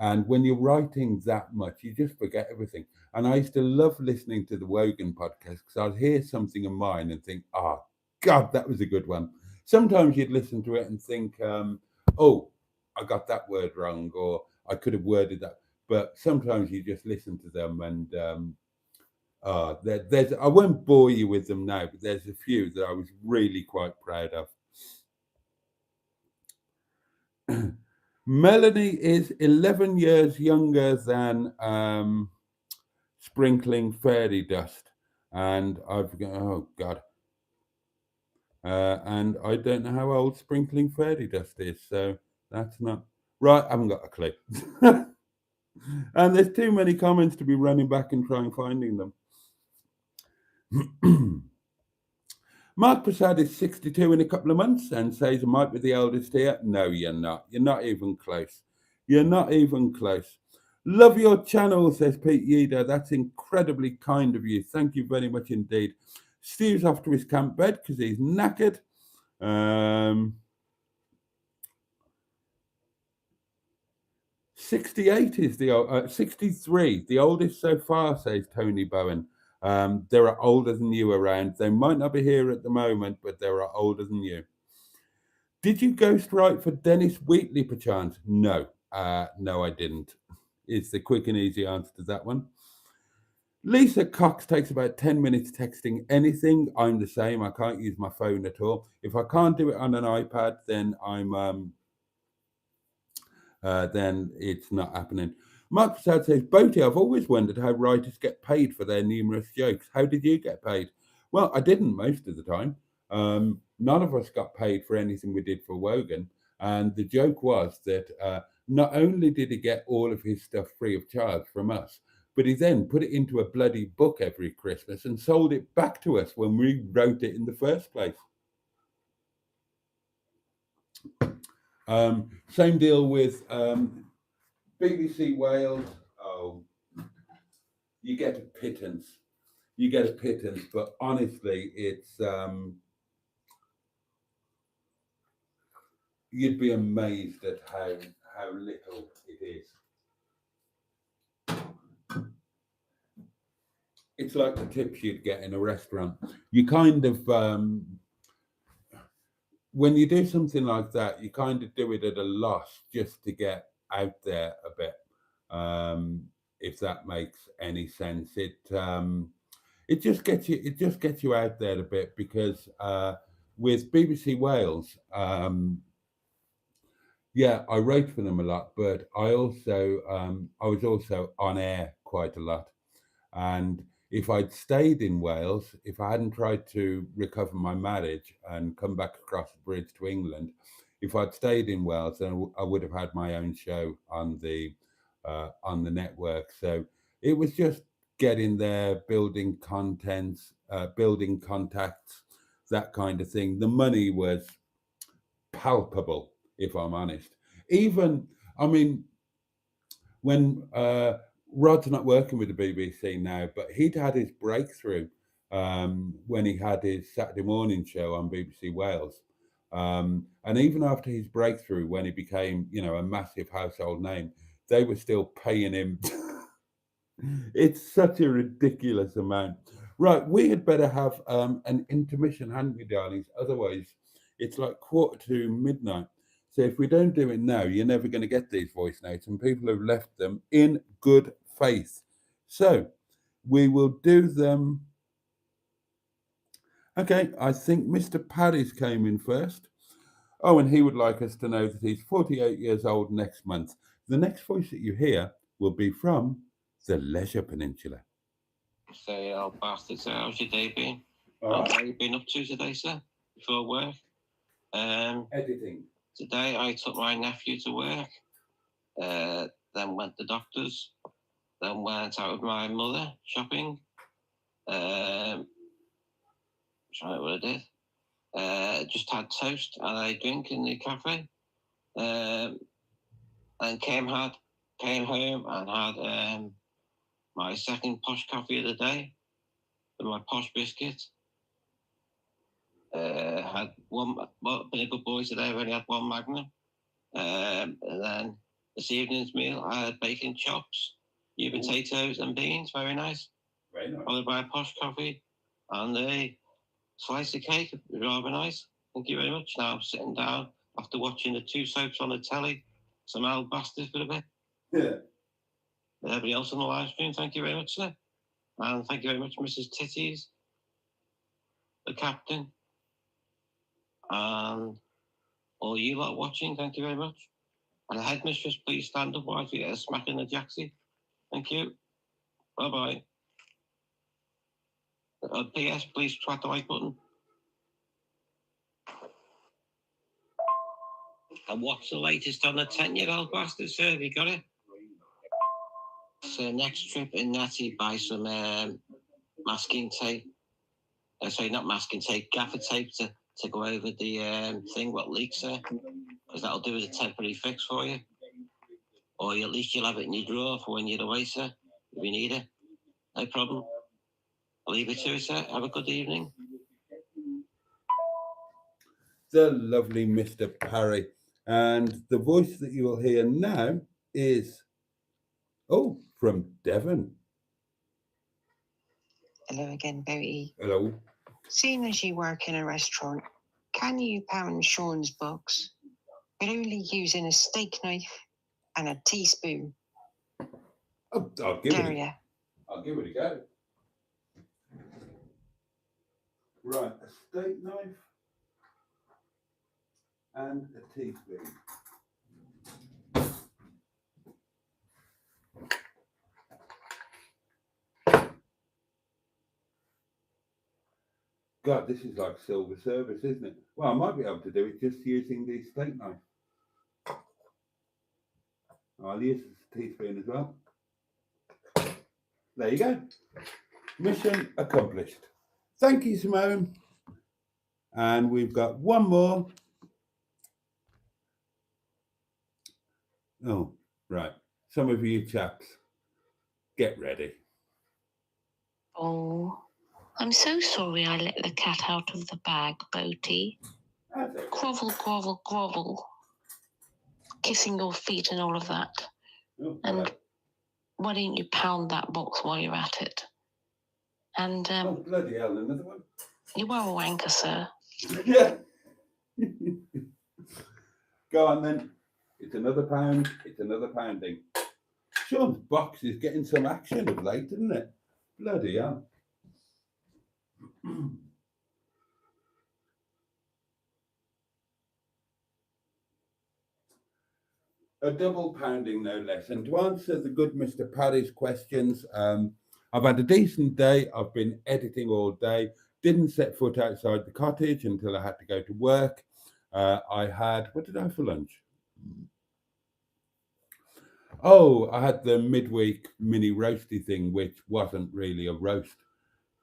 Speaker 1: And when you're writing that much, you just forget everything. And I used to love listening to the Wogan podcast because I'd hear something of mine and think, oh, God, that was a good one. Sometimes you'd listen to it and think, oh, I got that word wrong, or I could have worded that. But sometimes you just listen to them and I won't bore you with them now, but there's a few that I was really quite proud of. Melanie is 11 years younger than Sprinkling Fairy Dust, and oh God, and I don't know how old Sprinkling Fairy Dust is, so that's not right. I haven't got a clue. And there's too many comments to be running back and trying finding them. Mark Prasad is 62 in a couple of months and says, I might be the eldest here. No, you're not. You're not even close. You're not even close. Love your channel, says Pete Yeader. That's incredibly kind of you. Thank you very much indeed. Steve's off to his camp bed because he's knackered. 68 is the 63, the oldest so far, says Tony Bowen. There are older than you around. They might not be here at the moment, but there are older than you. Did you ghostwrite for Dennis Wheatley, perchance? No, no, I didn't. It's the quick and easy answer to that one. Lisa Cox takes about 10 minutes texting anything. I'm the same. I can't use my phone at all. If I can't do it on an iPad, then then it's not happening. Mark Prasad says, Boaty, I've always wondered how writers get paid for their numerous jokes. How did you get paid? Well, I didn't most of the time. None of us got paid for anything we did for Wogan. And the joke was that not only did he get all of his stuff free of charge from us, but he then put it into a bloody book every Christmas and sold it back to us when we wrote it in the first place. Same deal with BBC Wales. Oh, you get a pittance. You get a pittance, but honestly, it's you'd be amazed at how little it is. It's like the tips you'd get in a restaurant. You kind of when you do something like that, you kind of do it at a loss just to get out there a bit. If that makes any sense, it just gets you out there a bit because with BBC Wales, yeah, I wrote for them a lot, but I was also on air quite a lot. And if I'd stayed in Wales, if I hadn't tried to recover my marriage and come back across the bridge to England, if I'd stayed in Wales, then I would have had my own show on the network. So it was just getting there, building contents, building contacts, that kind of thing. The money was palpable, if I'm honest. Even, I mean, when Rod's not working with the BBC now, but he'd had his breakthrough when he had his Saturday morning show on BBC Wales. And even after his breakthrough, when he became, a massive household name, they were still paying him. It's such a ridiculous amount. Right, we had better have an intermission, hadn't we, darlings? Otherwise, it's like 1:45. So if we don't do it now, you're never going to get these voice notes, and people have left them in good faith. So we will do them. Okay, I think Mr. Paddy's came in first. Oh, and he would like us to know that he's 48 years old next month. The next voice that you hear will be from the Leisure Peninsula.
Speaker 2: Say, old bastard, so how's your day been?
Speaker 1: What
Speaker 2: have you been up to today, sir? Before work?
Speaker 1: Editing.
Speaker 2: Today I took my nephew to work, then went to the doctors, then went out with my mother shopping. Trying to remember what I did. Just had toast and a drink in the cafe. And came home and had my second posh coffee of the day with my posh biscuit. Had one, been a good boy today, I've only had one Magnum. And then this evening's meal, I had bacon chops, new potatoes and beans, very nice.
Speaker 1: Very nice.
Speaker 2: Followed by a posh coffee and a slice of cake, rather nice. Thank you very much. Now I'm sitting down after watching the two soaps on the telly, some old bastards for a bit.
Speaker 1: Yeah.
Speaker 2: Everybody else on the live stream, thank you very much, sir. And thank you very much, Mrs. Titties, the captain, and all you lot watching, thank you very much. And the headmistress, please stand up while we get a smack in the jacksie. Thank you. Bye-bye. PS, please try the like button. And what's the latest on the 10-year-old bastard, sir? Have you got it? So next trip in Natty, buy some masking tape. Sorry, not masking tape, gaffer tape to go over the thing, what leaks there. Because that'll do as a temporary fix for you. Or at least you'll have it in your drawer for when you're away, sir, if you need it. No problem. I'll leave it to you, sir. Have a good evening.
Speaker 1: The lovely Mr. Parry. And the voice that you will hear now is, from Devon.
Speaker 3: Hello again, Boaty.
Speaker 1: Hello.
Speaker 3: Seeing as you work in a restaurant, can you pound Sean's books but only using a steak knife and a teaspoon?
Speaker 1: I'll give it. I'll give it a go. Right, a steak knife and a teaspoon. God, this is like silver service, isn't it? Well, I might be able to do it just using the steak knife. I'll use the teaspoon as well. There you go. Mission accomplished. Thank you, Simone. And we've got one more. Oh, right. Some of you chaps, get ready.
Speaker 4: Oh, I'm so sorry I let the cat out of the bag, Boaty. Grovel, grovel, grovel. Kissing your feet and all of that.
Speaker 1: Oh,
Speaker 4: And
Speaker 1: hello.
Speaker 4: why don't you pound that box while you're at it? And
Speaker 1: Oh, bloody hell, another one.
Speaker 4: you are a wanker, sir.
Speaker 1: Yeah. Go on then. It's another pound. It's another pounding. Sean's box is getting some action of late, isn't it? Bloody hell. A double pounding, no less. And to answer the good Mr. Paddy's questions, I've had a decent day. I've been editing all day. Didn't set foot outside the cottage until I had to go to work. I had, what did I have for lunch? Oh, I had the midweek mini roasty thing, which wasn't really a roast.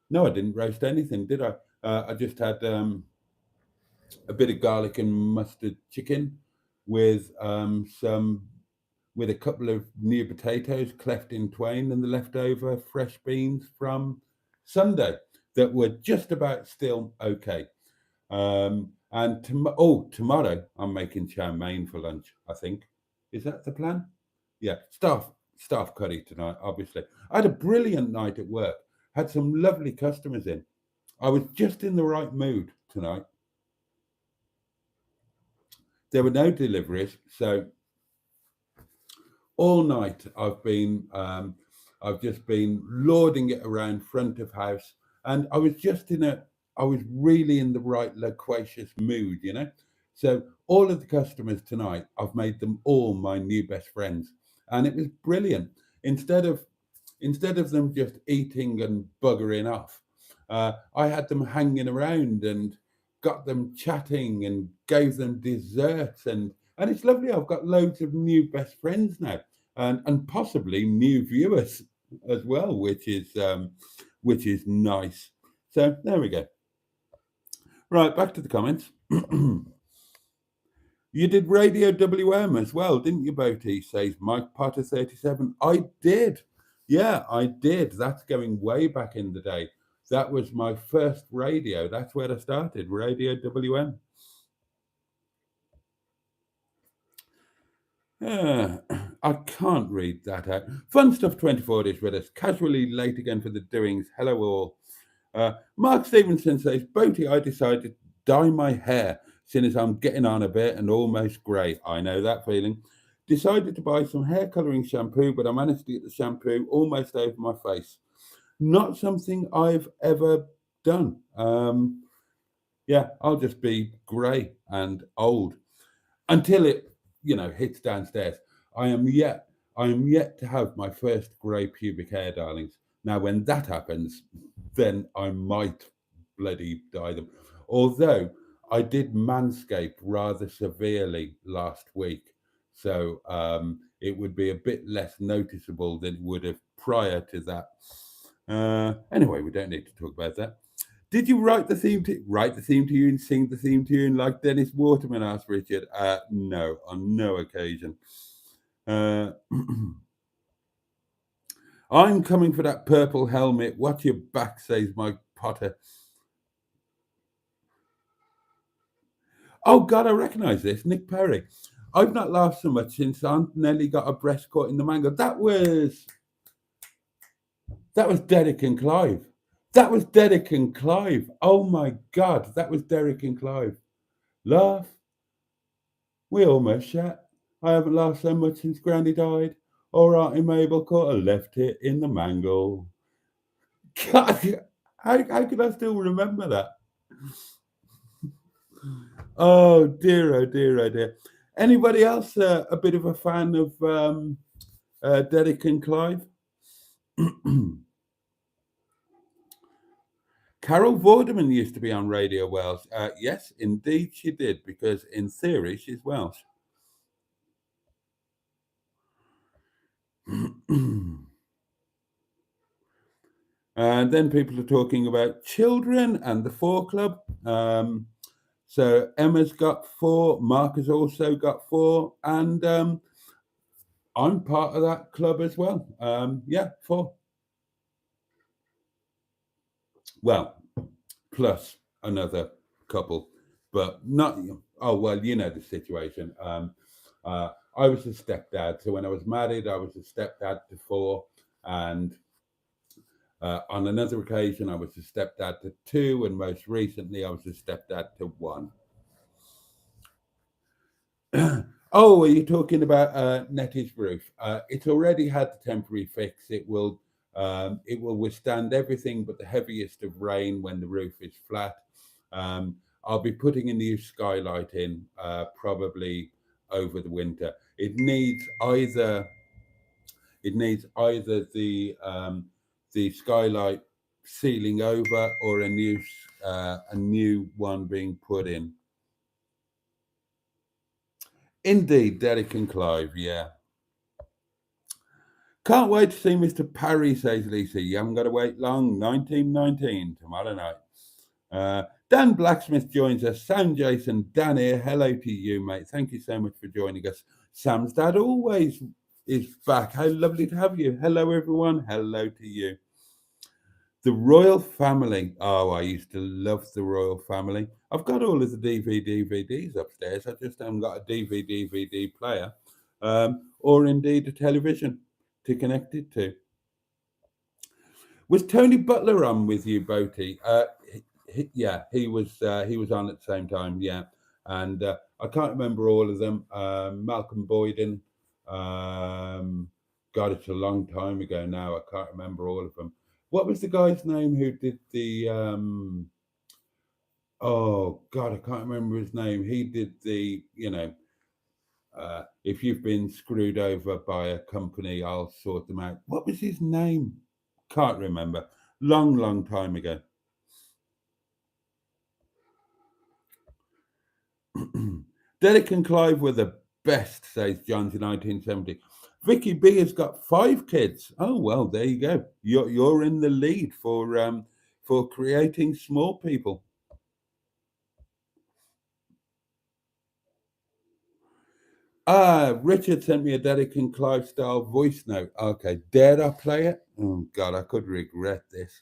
Speaker 1: No, I didn't roast anything, did I? I just had a bit of garlic and mustard chicken with with a couple of new potatoes cleft in twain and the leftover fresh beans from Sunday that were just about still okay. And tomorrow I'm making chow mein for lunch, I think. Is that the plan? Yeah, staff curry tonight, obviously. I had a brilliant night at work. Had some lovely customers in. I was just in the right mood tonight. There were no deliveries, so all night I've just been lording it around front of house, and I was really in the right loquacious mood, you know. So all of the customers tonight, I've made them all my new best friends, and it was brilliant. Instead of instead of them just eating and buggering off, I had them hanging around and got them chatting and gave them desserts and it's lovely. I've got loads of new best friends now and possibly new viewers as well, which is nice. So there we go. Right, back to the comments. You did Radio WM as well, didn't you, Boaty? Says Mike Potter 37. I did. Yeah, I did. That's going way back in the day. That was my first radio. That's where I started, Radio WM. I can't read that out. Fun Stuff 24 is with us. Casually late again for the doings. Hello, all. Mark Stevenson says, Boaty, I decided to dye my hair since I'm getting on a bit and almost grey. I know that feeling. Decided to buy some hair colouring shampoo, but I managed to get the shampoo almost over my face. Not something I've ever done. Yeah, I'll just be grey and old until it, hits downstairs. I am yet, I am yet to have my first grey pubic hair, darlings. Now, when that happens, then I might bloody dye them. Although I did manscape rather severely last week, so it would be a bit less noticeable than it would have prior to that. Anyway, we don't need to talk about that. Did you write the theme tune, sing the theme tune like Dennis Waterman asked Richard? No, on no occasion. I'm coming for that purple helmet. Watch your back, says Mike Potter. Oh God, I recognise this. Nick Perry. I've not laughed so much since Aunt Nelly got her breast caught in the mango. That was Derek and Clive. That was Derek and Clive. Oh my God, that was Derek and Clive. Laugh. We almost shat. I haven't laughed so much since Granny died. Or Auntie Mabel caught her left hit in the mango. God, how can I still remember that? Oh dear, oh dear, oh dear. Anybody else a bit of a fan of Derek and Clive? Carol Vorderman used to be on Radio Welsh. Yes, indeed she did, because in theory she's Welsh. And then people are talking about children and the 4 Club. So Emma's got 4, Mark has also got 4, and I'm part of that club as well. Yeah, 4. Well, plus another couple, but not. Oh well, you know the situation. I was a stepdad, so when I was married, I was a stepdad to 4, and on another occasion, I was a stepdad to 2, and most recently, I was a stepdad to 1. Oh, are you talking about Nettie's roof? It's already had the temporary fix. It will withstand everything but the heaviest of rain when the roof is flat. I'll be putting a new skylight in probably over the winter. It needs either the skylight sealing over or a new one being put in. Indeed, Derek and Clive, yeah. Can't wait to see Mr. Parry, says Lisa. You haven't got to wait long. 1919, tomorrow night. Dan Blacksmith joins us. Sam Jason, Dan here. Hello to you, mate. Thank you so much for joining us. Sam's dad always is back. How lovely to have you. Hello, everyone. Hello to you. The Royal Family. Oh, I used to love the Royal Family. I've got all of the DVDs upstairs. I just haven't got a DVD player or indeed a television to connect it to. Was Tony Butler on with you, Boaty? Yeah, he was on at the same time. Yeah, and I can't remember all of them. Malcolm Boyden. God, it's a long time ago now. I can't remember all of them. What was the guy's name who did the? Oh God, I can't remember his name. He did the, if you've been screwed over by a company, I'll sort them out. What was his name? Can't remember. Long time ago. Derek and Clive were the best, says John's in 1970. Vicky B has got 5 kids. Oh well, there you go. You're in the lead for creating small people. Richard sent me a Derek and Clive style voice note. Okay, dare I play it? Oh God, I could regret this.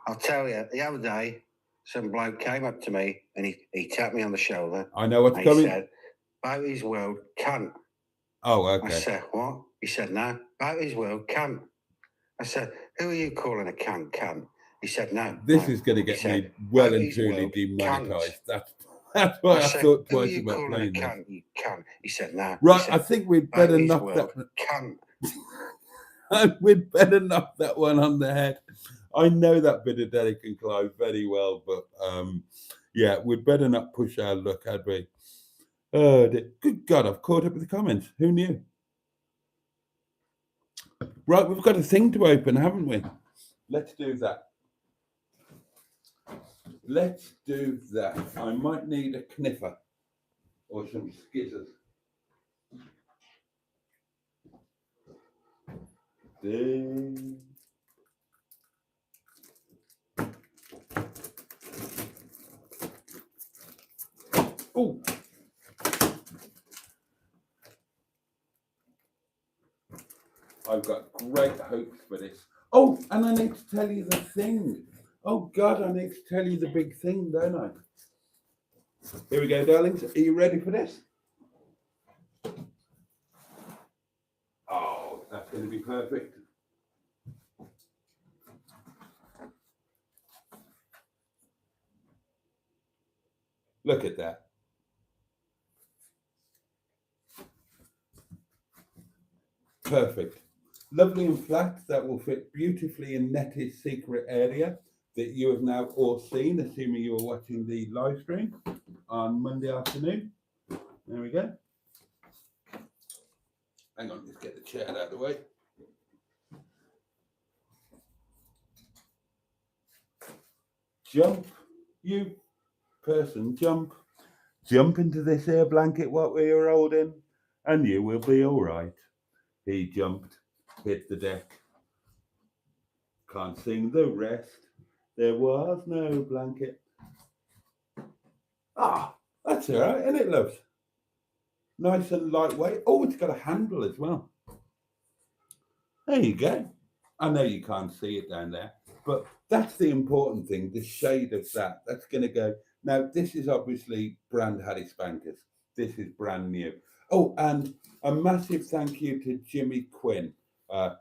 Speaker 5: I'll tell you, the other day, some bloke came up to me and he tapped me on the shoulder.
Speaker 1: I know what's
Speaker 5: and
Speaker 1: coming.
Speaker 5: He said, Boaty's world, cunt.
Speaker 1: Oh, okay.
Speaker 5: I said, what? He said, no, Boaty's world, cunt. I said, who are you calling a cunt? He said, no.
Speaker 1: This is going to get me well and truly demonetized. That's why I thought twice about playing this.
Speaker 5: Cunt, you cunt. He said, no.
Speaker 1: Right,
Speaker 5: said,
Speaker 1: I think we'd better knock that.
Speaker 5: Cunt.
Speaker 1: We'd better knock that one on the head. I know that bit of Derek and Clive very well, but yeah, we'd better not push our luck, had we? Good God, I've caught up with the comments. Who knew? Right, we've got a thing to open, haven't we? Let's do that. Let's do that. I might need a kniffer or some skizzers. Oh. I've got great hopes for this. Oh, and I need to tell you the thing. Oh God, I need to tell you the big thing, don't I? Here we go, darlings. Are you ready for this? Oh, that's going to be perfect. Look at that. Perfect. Lovely and flat. That will fit beautifully in Nettie's secret area that you have now all seen, assuming you were watching the live stream on Monday afternoon. There we go. Hang on, let's get the chair out of the way. Jump, you person, jump. Jump into this air blanket what we are holding, and you will be all right. He jumped, hit the deck. Can't sing the rest. There was no blanket. Ah, that's all right, isn't it, loves? Nice and lightweight. Oh, it's got a handle as well. There you go. I know you can't see it down there, but that's the important thing, the shade of that. That's going to go. Now, this is obviously brand Harry Spankers. This is brand new. Oh, and a massive thank you to Jimmy Quinn,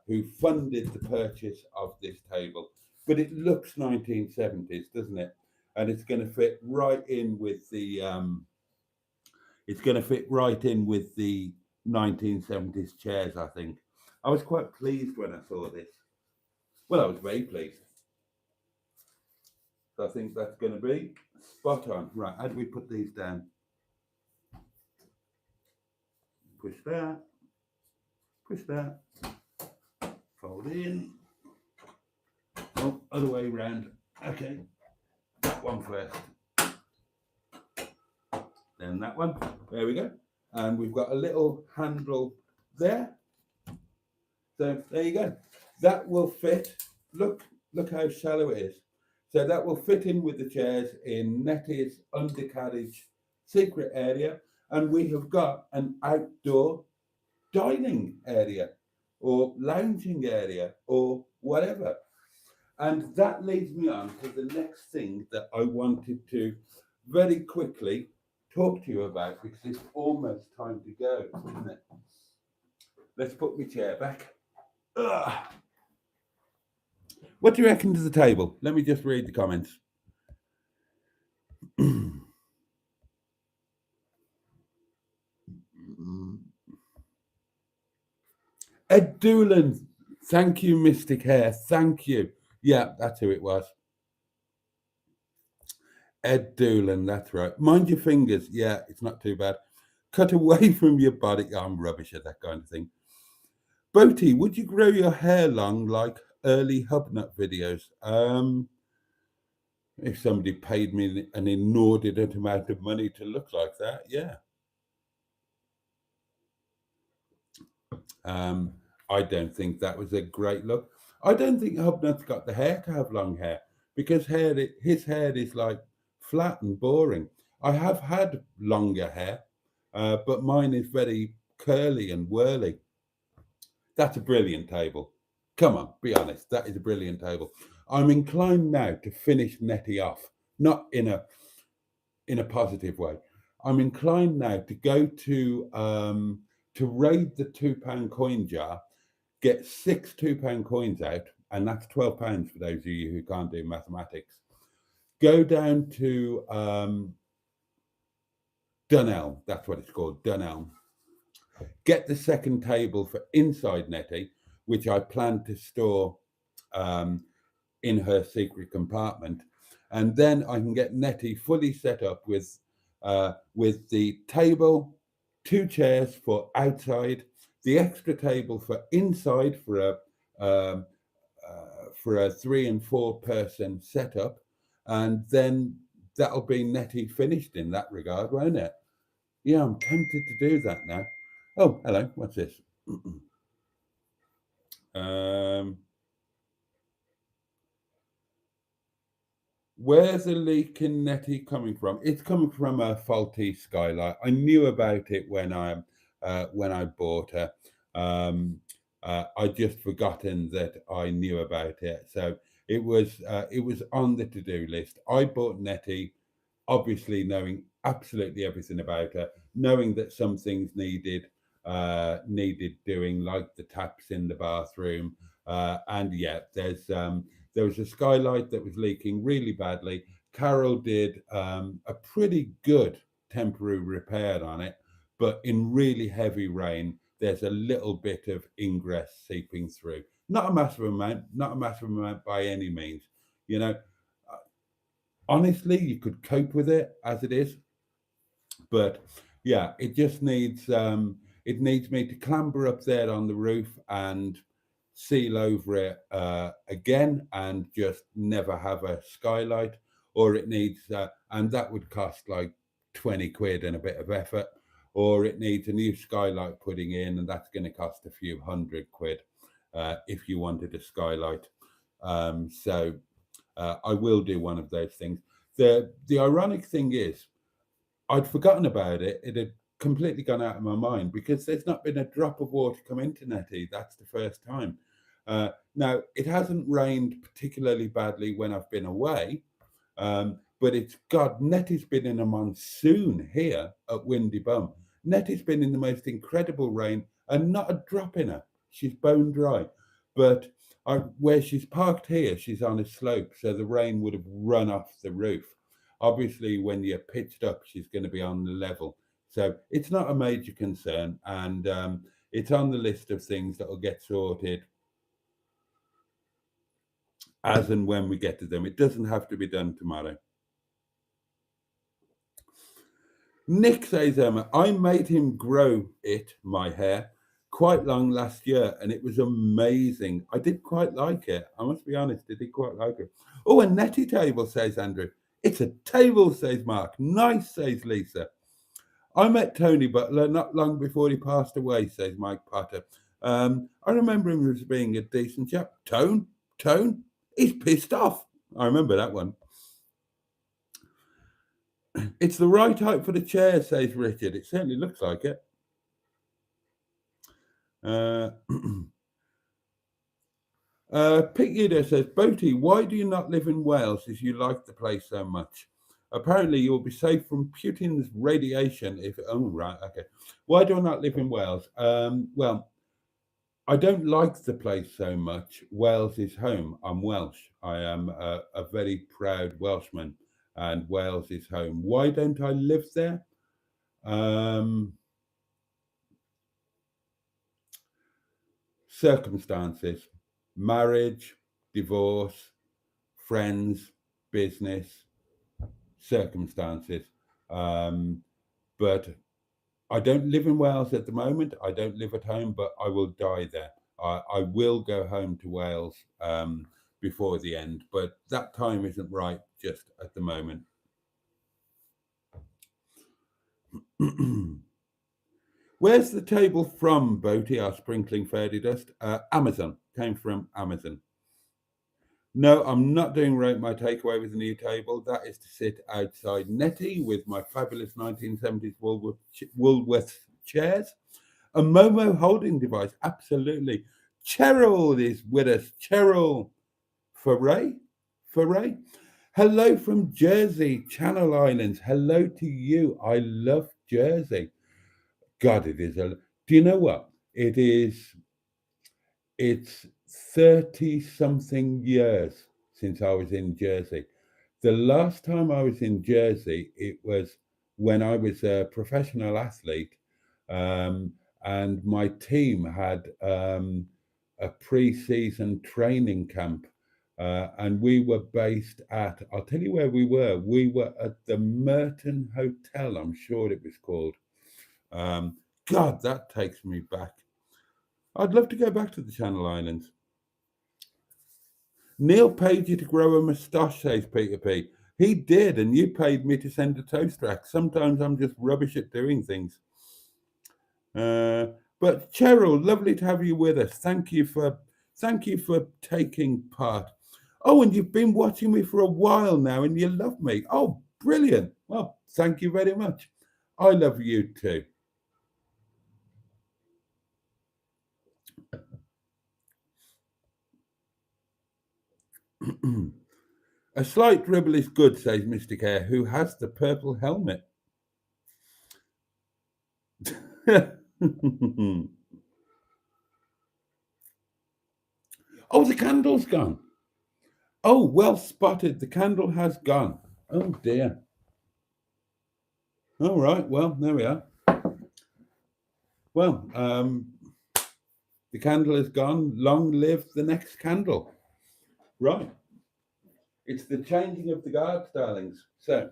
Speaker 1: who funded the purchase of this table. But it looks 1970s, doesn't it? And it's going to fit right in with the. It's going to fit right in with the 1970s chairs, I think. I was quite pleased when I saw this. Well, I was very pleased. So I think that's going to be spot on. Right, how do we put these down? Push that. Push that. Fold in. Oh, other way round. Okay. That one first. Then that one. There we go. And we've got a little handle there. So there you go. That will fit. Look how shallow it is. So that will fit in with the chairs in Nettie's undercarriage secret area. And we have got an outdoor dining area or lounging area or whatever. And that leads me on to the next thing that I wanted to very quickly talk to you about, because it's almost time to go, isn't it? Let's put my chair back. Ugh. What do you reckon to the table? Let me just read the comments. Ed Doolan, thank you, Mystic Hair. Thank you. Yeah, that's who it was. Ed Doolan, that's right. Mind your fingers. Yeah, it's not too bad. Cut away from your body. Oh, I'm rubbish at that kind of thing. Boaty, would you grow your hair long like early Hubnut videos? If somebody paid me an inordinate amount of money to look like that, yeah. I don't think that was a great look. I don't think Hubnut's got the hair to have long hair, because his hair is like flat and boring. I have had longer hair, but mine is very curly and whirly. That's a brilliant table. Come on, be honest. That is a brilliant table. I'm inclined now to finish Nettie off, not in a positive way. I'm inclined now to go to raid the £2 coin jar, get 6 £2 coins out, and that's £12 for those of you who can't do mathematics. Go down to Dunelm, that's what it's called, Dunelm. Get the second table for inside Nettie, which I plan to store in her secret compartment, and then I can get Nettie fully set up with the table, 2 chairs for outside, the extra table for inside for a 3 and 4 person setup, and then that'll be Nettie finished in that regard, won't it? Yeah, I'm tempted to do that now. Oh, hello, what's this? Where's the leak in Nettie coming from? It's coming from a faulty skylight. I knew about it when I bought her. I'd just forgotten that I knew about it. So it was on the to-do list. I bought Nettie, obviously knowing absolutely everything about her, knowing that some things needed doing, like the taps in the bathroom, and yeah, there was a skylight that was leaking really badly. Carol did a pretty good temporary repair on it, but in really heavy rain, there's a little bit of ingress seeping through. Not a massive amount by any means. You know, honestly, you could cope with it as it is, but yeah, it just needs me to clamber up there on the roof and seal over it again and just never have a skylight, or it needs and that would cost like 20 quid and a bit of effort, or it needs a new skylight putting in, and that's going to cost a few hundred quid if you wanted a skylight. So I will do one of those things. The ironic thing is, I'd forgotten about it. It had completely gone out of my mind, because there's not been a drop of water come into Nettie. That's the first time. Now, it hasn't rained particularly badly when I've been away, but Nettie's been in a monsoon here at Windy Bum. Nettie's been in the most incredible rain and not a drop in her. She's bone dry. But where she's parked here, she's on a slope, so the rain would have run off the roof. Obviously, when you're pitched up, she's going to be on the level. So it's not a major concern, and it's on the list of things that will get sorted as and when we get to them. It doesn't have to be done tomorrow. Nick says, Emma, I made him grow my hair, quite long last year, and it was amazing. I did quite like it. I must be honest, I did quite like it. Oh, a netty table, says Andrew. It's a table, says Mark. Nice, says Lisa. I met Tony Butler not long before he passed away, says Mike Potter. I remember him as being a decent chap. Tone, he's pissed off. I remember that one. It's the right height for the chair, says Richard. It certainly looks like it. Pete Udo says, Boaty, why do you not live in Wales if you like the place so much? Apparently you'll be safe from Putin's radiation if... Oh, right, okay. Why do I not live in Wales? Well, I don't like the place so much. Wales is home. I'm Welsh. I am a very proud Welshman, and Wales is home. Why don't I live there? Circumstances, marriage, divorce, friends, business, circumstances. But I don't live in Wales at the moment. I don't live at home, but I will die there. I will go home to Wales before the end, but that time isn't right just at the moment. Where's the table from, Boaty? Our sprinkling fairy dust. Amazon. Came from Amazon. No, I'm not doing Rate My Takeaway with a new table. That is to sit outside Nettie with my fabulous 1970s Woolworths chairs. A Momo holding device, absolutely. Cheryl is with us. Cheryl Foray? Hello from Jersey, Channel Islands. Hello to you. I love Jersey. God, it is do you know what? It's 30-something years since I was in Jersey. The last time I was in Jersey, it was when I was a professional athlete, and my team had a pre-season training camp, and we were based at, I'll tell you where we were at the Merton Hotel, I'm sure it was called. God, that takes me back. I'd love to go back to the Channel Islands. Neil paid you to grow a moustache, says Peter P. He did, and you paid me to send a toast rack. Sometimes I'm just rubbish at doing things. But Cheryl, lovely to have you with us. Thank you for taking part. Oh, and you've been watching me for a while now, and you love me. Oh, brilliant. Well, thank you very much. I love you too. A slight dribble is good, says Mr. Care, who has the purple helmet. Oh, the candle's gone. Oh, well spotted. The candle has gone. Oh, dear. All right. Well, there we are. Well, the candle is gone. Long live the next candle. Right. It's the changing of the guards, darlings. So,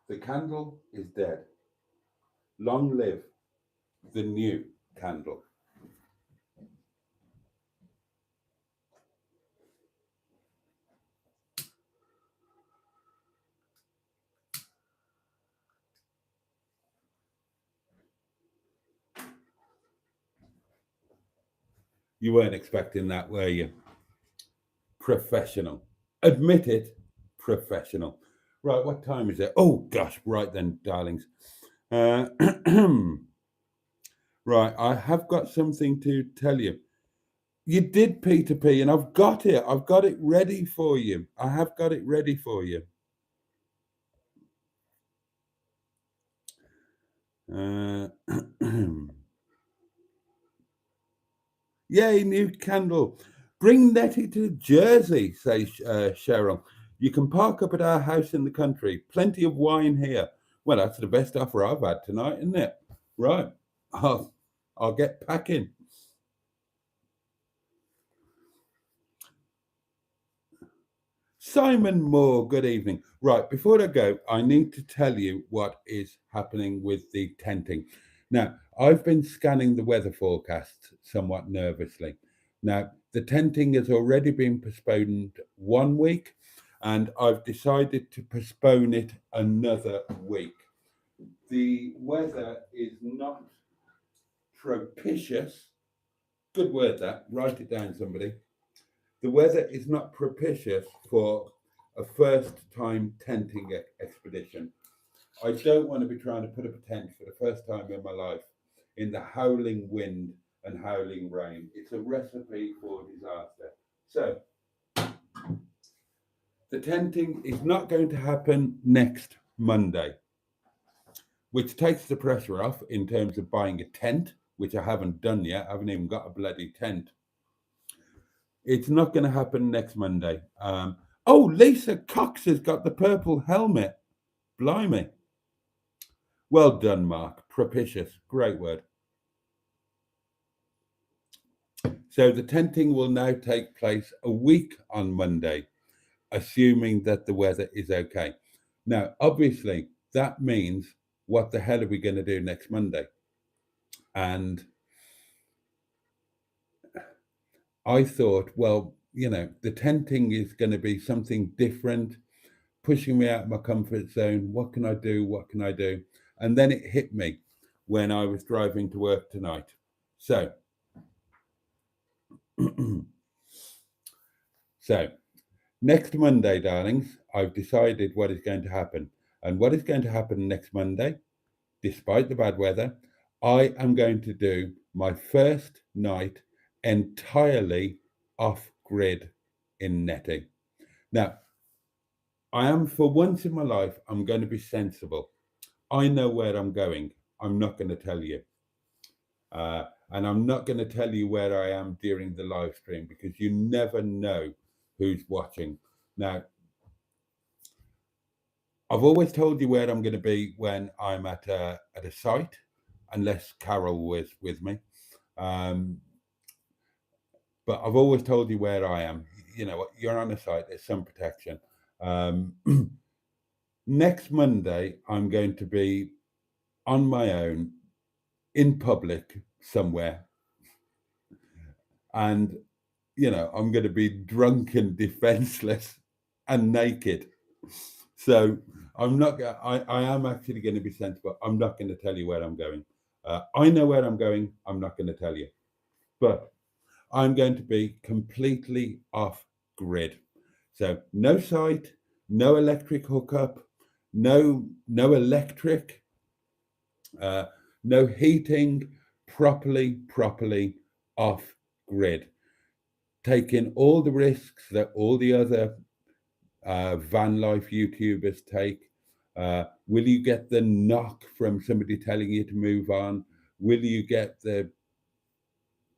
Speaker 1: the candle is dead. Long live the new candle. You weren't expecting that, were you? Professional. Admit it, professional. Right, what time is it? Oh, gosh, right then, darlings. Right, I have got something to tell you. You did P2P, and I've got it. I've got it ready for you. I have got it ready for you. Yay, new candle. Bring Nettie to Jersey, says Cheryl. You can park up at our house in the country. Plenty of wine here. Well, that's the best offer I've had tonight, isn't it? Right. I'll get packing. Simon Moore, good evening. Right, before I go, I need to tell you what is happening with the tenting. Now, I've been scanning the weather forecast somewhat nervously. Now, the tenting has already been postponed 1 week, and I've decided to postpone it another week. The weather is not propitious. Good word, that. Write it down, somebody. The weather is not propitious for a first-time tenting expedition. I don't want to be trying to put up a tent for the first time in my life in the howling wind and howling rain. It's a recipe for disaster. So, the tenting is not going to happen next Monday, which takes the pressure off in terms of buying a tent, which I haven't done yet. I haven't even got a bloody tent. It's not going to happen next Monday. Oh, Lisa Cox has got the purple helmet. Blimey. Well done, Mark. Propitious. Great word. So the tenting will now take place a week on Monday, assuming that the weather is okay. Now, obviously, that means what the hell are we going to do next Monday? And I thought, well, you know, the tenting is going to be something different, pushing me out of my comfort zone. What can I do? What can I do? And then it hit me when I was driving to work tonight. So, next Monday, darlings, I've decided what is going to happen. And what is going to happen next Monday, despite the bad weather, I am going to do my first night entirely off-grid in netting. Now, I am, for once in my life, I'm going to be sensible. I know where I'm going. I'm not going to tell you. And I'm not going to tell you where I am during the live stream, because you never know who's watching. Now, I've always told you where I'm going to be when I'm at a site, unless Carol was with me. But I've always told you where I am. You know, you're on a site, there's some protection. Next Monday, I'm going to be on my own in public somewhere. And, you know, I'm going to be drunk and defenseless and naked. So I'm not, I am actually going to be sensible. I'm not going to tell you where I'm going. I know where I'm going. I'm not going to tell you. But I'm going to be completely off grid. So no site, no electric hookup, no electric, no heating, properly off grid. Taking all the risks that all the other van life YouTubers take. Will you get the knock from somebody telling you to move on? Will you get the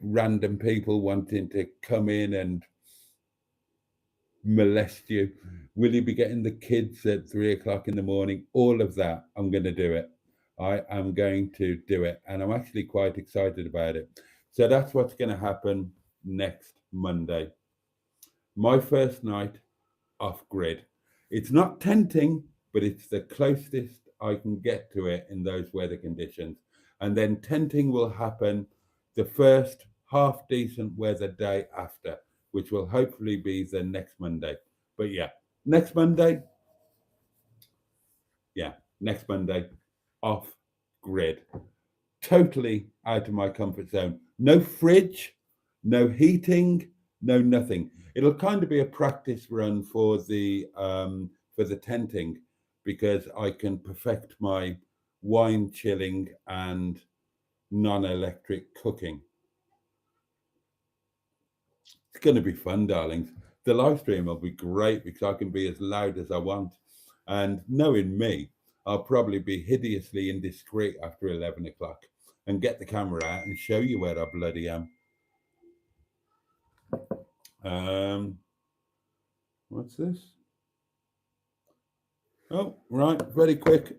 Speaker 1: random people wanting to come in and molest you? Will you be getting the kids at 3 o'clock in the morning? All of that, I'm going to do it. I am going to do it, and I'm actually quite excited about it. So that's what's going to happen next Monday. My first night off grid. It's not tenting, but it's the closest I can get to it in those weather conditions. And then tenting will happen the first half decent weather day after, which will hopefully be the next Monday. But yeah, next Monday, off grid. Totally out of my comfort zone. No fridge, No heating, no nothing. It'll kind of be a practice run for the tenting, because I can perfect my wine chilling and non-electric cooking. It's going to be fun, darlings. The live stream will be great because I can be as loud as I want. And knowing me, I'll probably be hideously indiscreet after 11 o'clock and get the camera out and show you where I bloody am. What's this? Oh, right, very quick.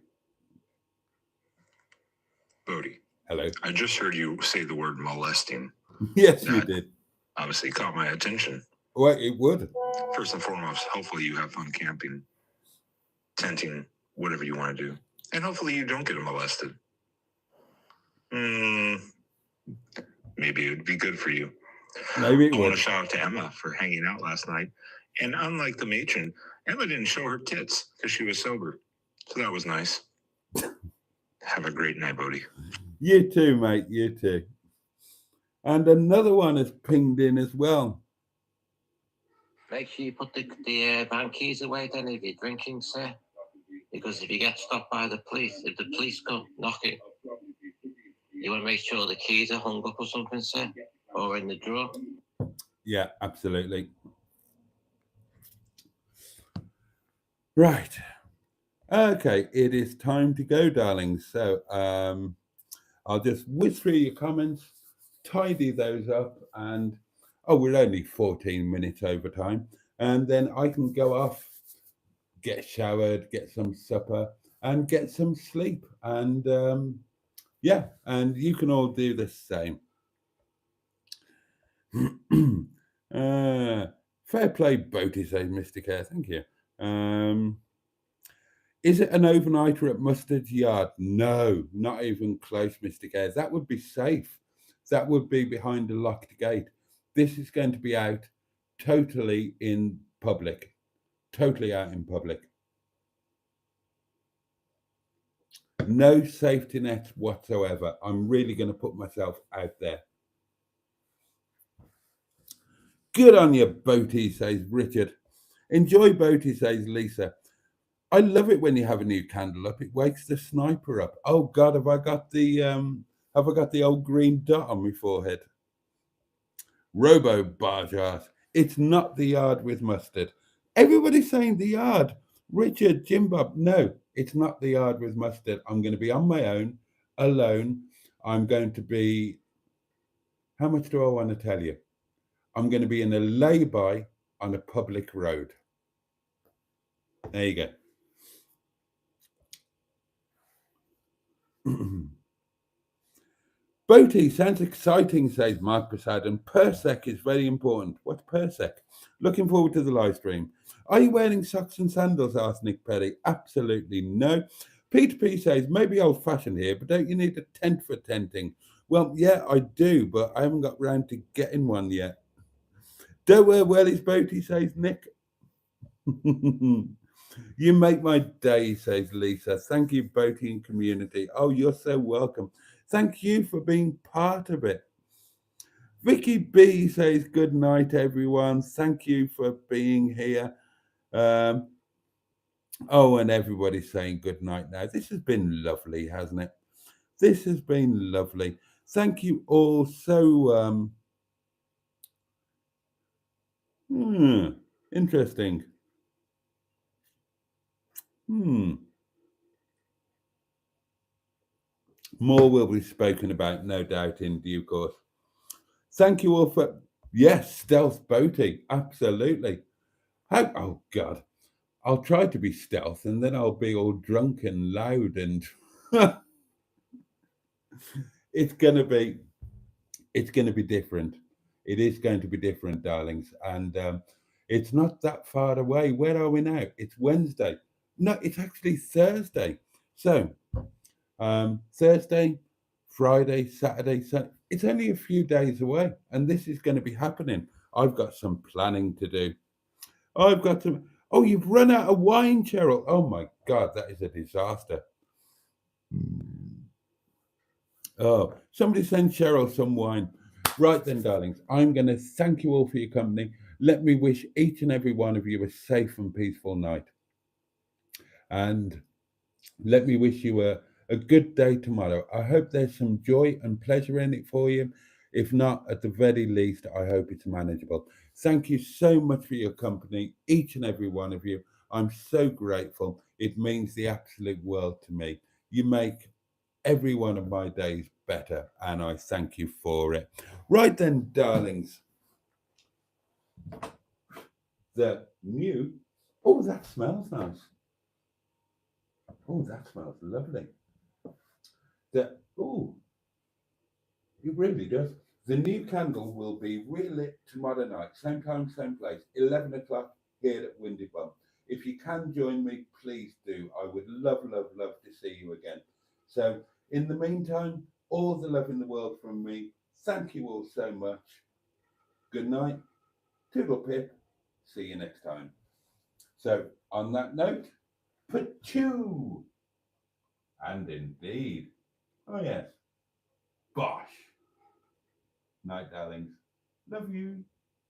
Speaker 6: Boaty,
Speaker 1: Hello.
Speaker 6: I just heard you say the word molesting.
Speaker 1: Yes, you did.
Speaker 6: Obviously caught my attention.
Speaker 1: Well, it would.
Speaker 6: First and foremost, hopefully you have fun camping, tenting, whatever you want to do. And hopefully you don't get molested. Maybe it would be good for you.
Speaker 1: Maybe it
Speaker 6: I
Speaker 1: would.
Speaker 6: want to shout out to Emma for hanging out last night. And unlike the matron, Emma didn't show her tits because she was sober. So that was nice. Have a great night, Boaty.
Speaker 1: You too, mate. You too. And another one has pinged in as well.
Speaker 2: Make sure you put the van keys away then if you're drinking, sir. Because if you get stopped by the police, if the police come knocking, you want to make sure the keys are hung up or something, sir, or in the drawer.
Speaker 1: Yeah, absolutely. Right. Okay, it is time to go, darlings. So I'll just whiz through your comments, tidy those up, and we're only 14 minutes over time, and then I can go off, get showered, get some supper, and get some sleep. And yeah, and you can all do the same. Fair play, Boaty, says Mr. Care. Thank you. Is it an overnighter at Mustard's Yard? No, not even close, Mr. Care. That would be safe. That would be behind a locked gate. This is going to be out totally in public. Totally out in public. No safety nets whatsoever. I'm really going to put myself out there. Good on you, Boaty, says Richard. Enjoy, Boaty, says Lisa. I love it when you have a new candle up. It wakes the sniper up. Oh God, have I got the old green dot on my forehead? Robo Barjas. It's not the Yard with Mustard. Everybody's saying the Yard. Richard, Jim Bob. No, it's not the Yard with Mustard. I'm going to be on my own, alone. I'm going to be. How much do I want to tell you? I'm going to be in a lay-by on a public road. There you go. Boaty sounds exciting, says Mark Prasad, and Persec is very important. What's Persec? Looking forward to the live stream. Are you wearing socks and sandals? Asked Nick Perry. Absolutely no. Peter P says, maybe old-fashioned here, but don't you need a tent for tenting? Well, yeah, I do, but I haven't got round to getting one yet. Don't wear wellies, Boaty, says Nick. You make my day, says Lisa. Thank you, Boaty and community. Oh, you're so welcome. Thank you for being part of it. Vicky B says, good night, everyone. Thank you for being here. And everybody's saying good night now. This has been lovely, hasn't it? This has been lovely. Thank you all so interesting. More will be spoken about, no doubt, in due course. Thank you all for... Yes, stealth Boaty, absolutely. Oh, God. I'll try to be stealth, and then I'll be all drunk and loud, and... It's going to be different. It is going to be different, darlings. And it's not that far away. Where are we now? It's Wednesday. No, it's actually Thursday. So Thursday, Friday, Saturday, Sunday. It's only a few days away, and this is going to be happening. I've got some planning to do. I've got some... Oh, you've run out of wine, Cheryl. Oh, my God, that is a disaster. Oh, somebody send Cheryl some wine. Right then, darlings, I'm going to thank you all for your company. Let me wish each and every one of you a safe and peaceful night. And let me wish you a good day tomorrow. I hope there's some joy and pleasure in it for you. If not, at the very least, I hope it's manageable. Thank you so much for your company, each and every one of you. I'm so grateful. It means the absolute world to me. You make every one of my days better, and I thank you for it. Right then, darlings, the new, oh, that smells nice. Oh, that smells lovely. Oh, it really does. The new candle will be relit tomorrow night, same time, same place, 11 o'clock here at Windy Bum. If you can join me, please do. I would love, love, love to see you again. So in the meantime, all the love in the world from me. Thank you all so much. Good night. Toodle pip. See you next time. So on that note, pachoo. And indeed. Oh yes. Bosh. Night, darlings. Love you.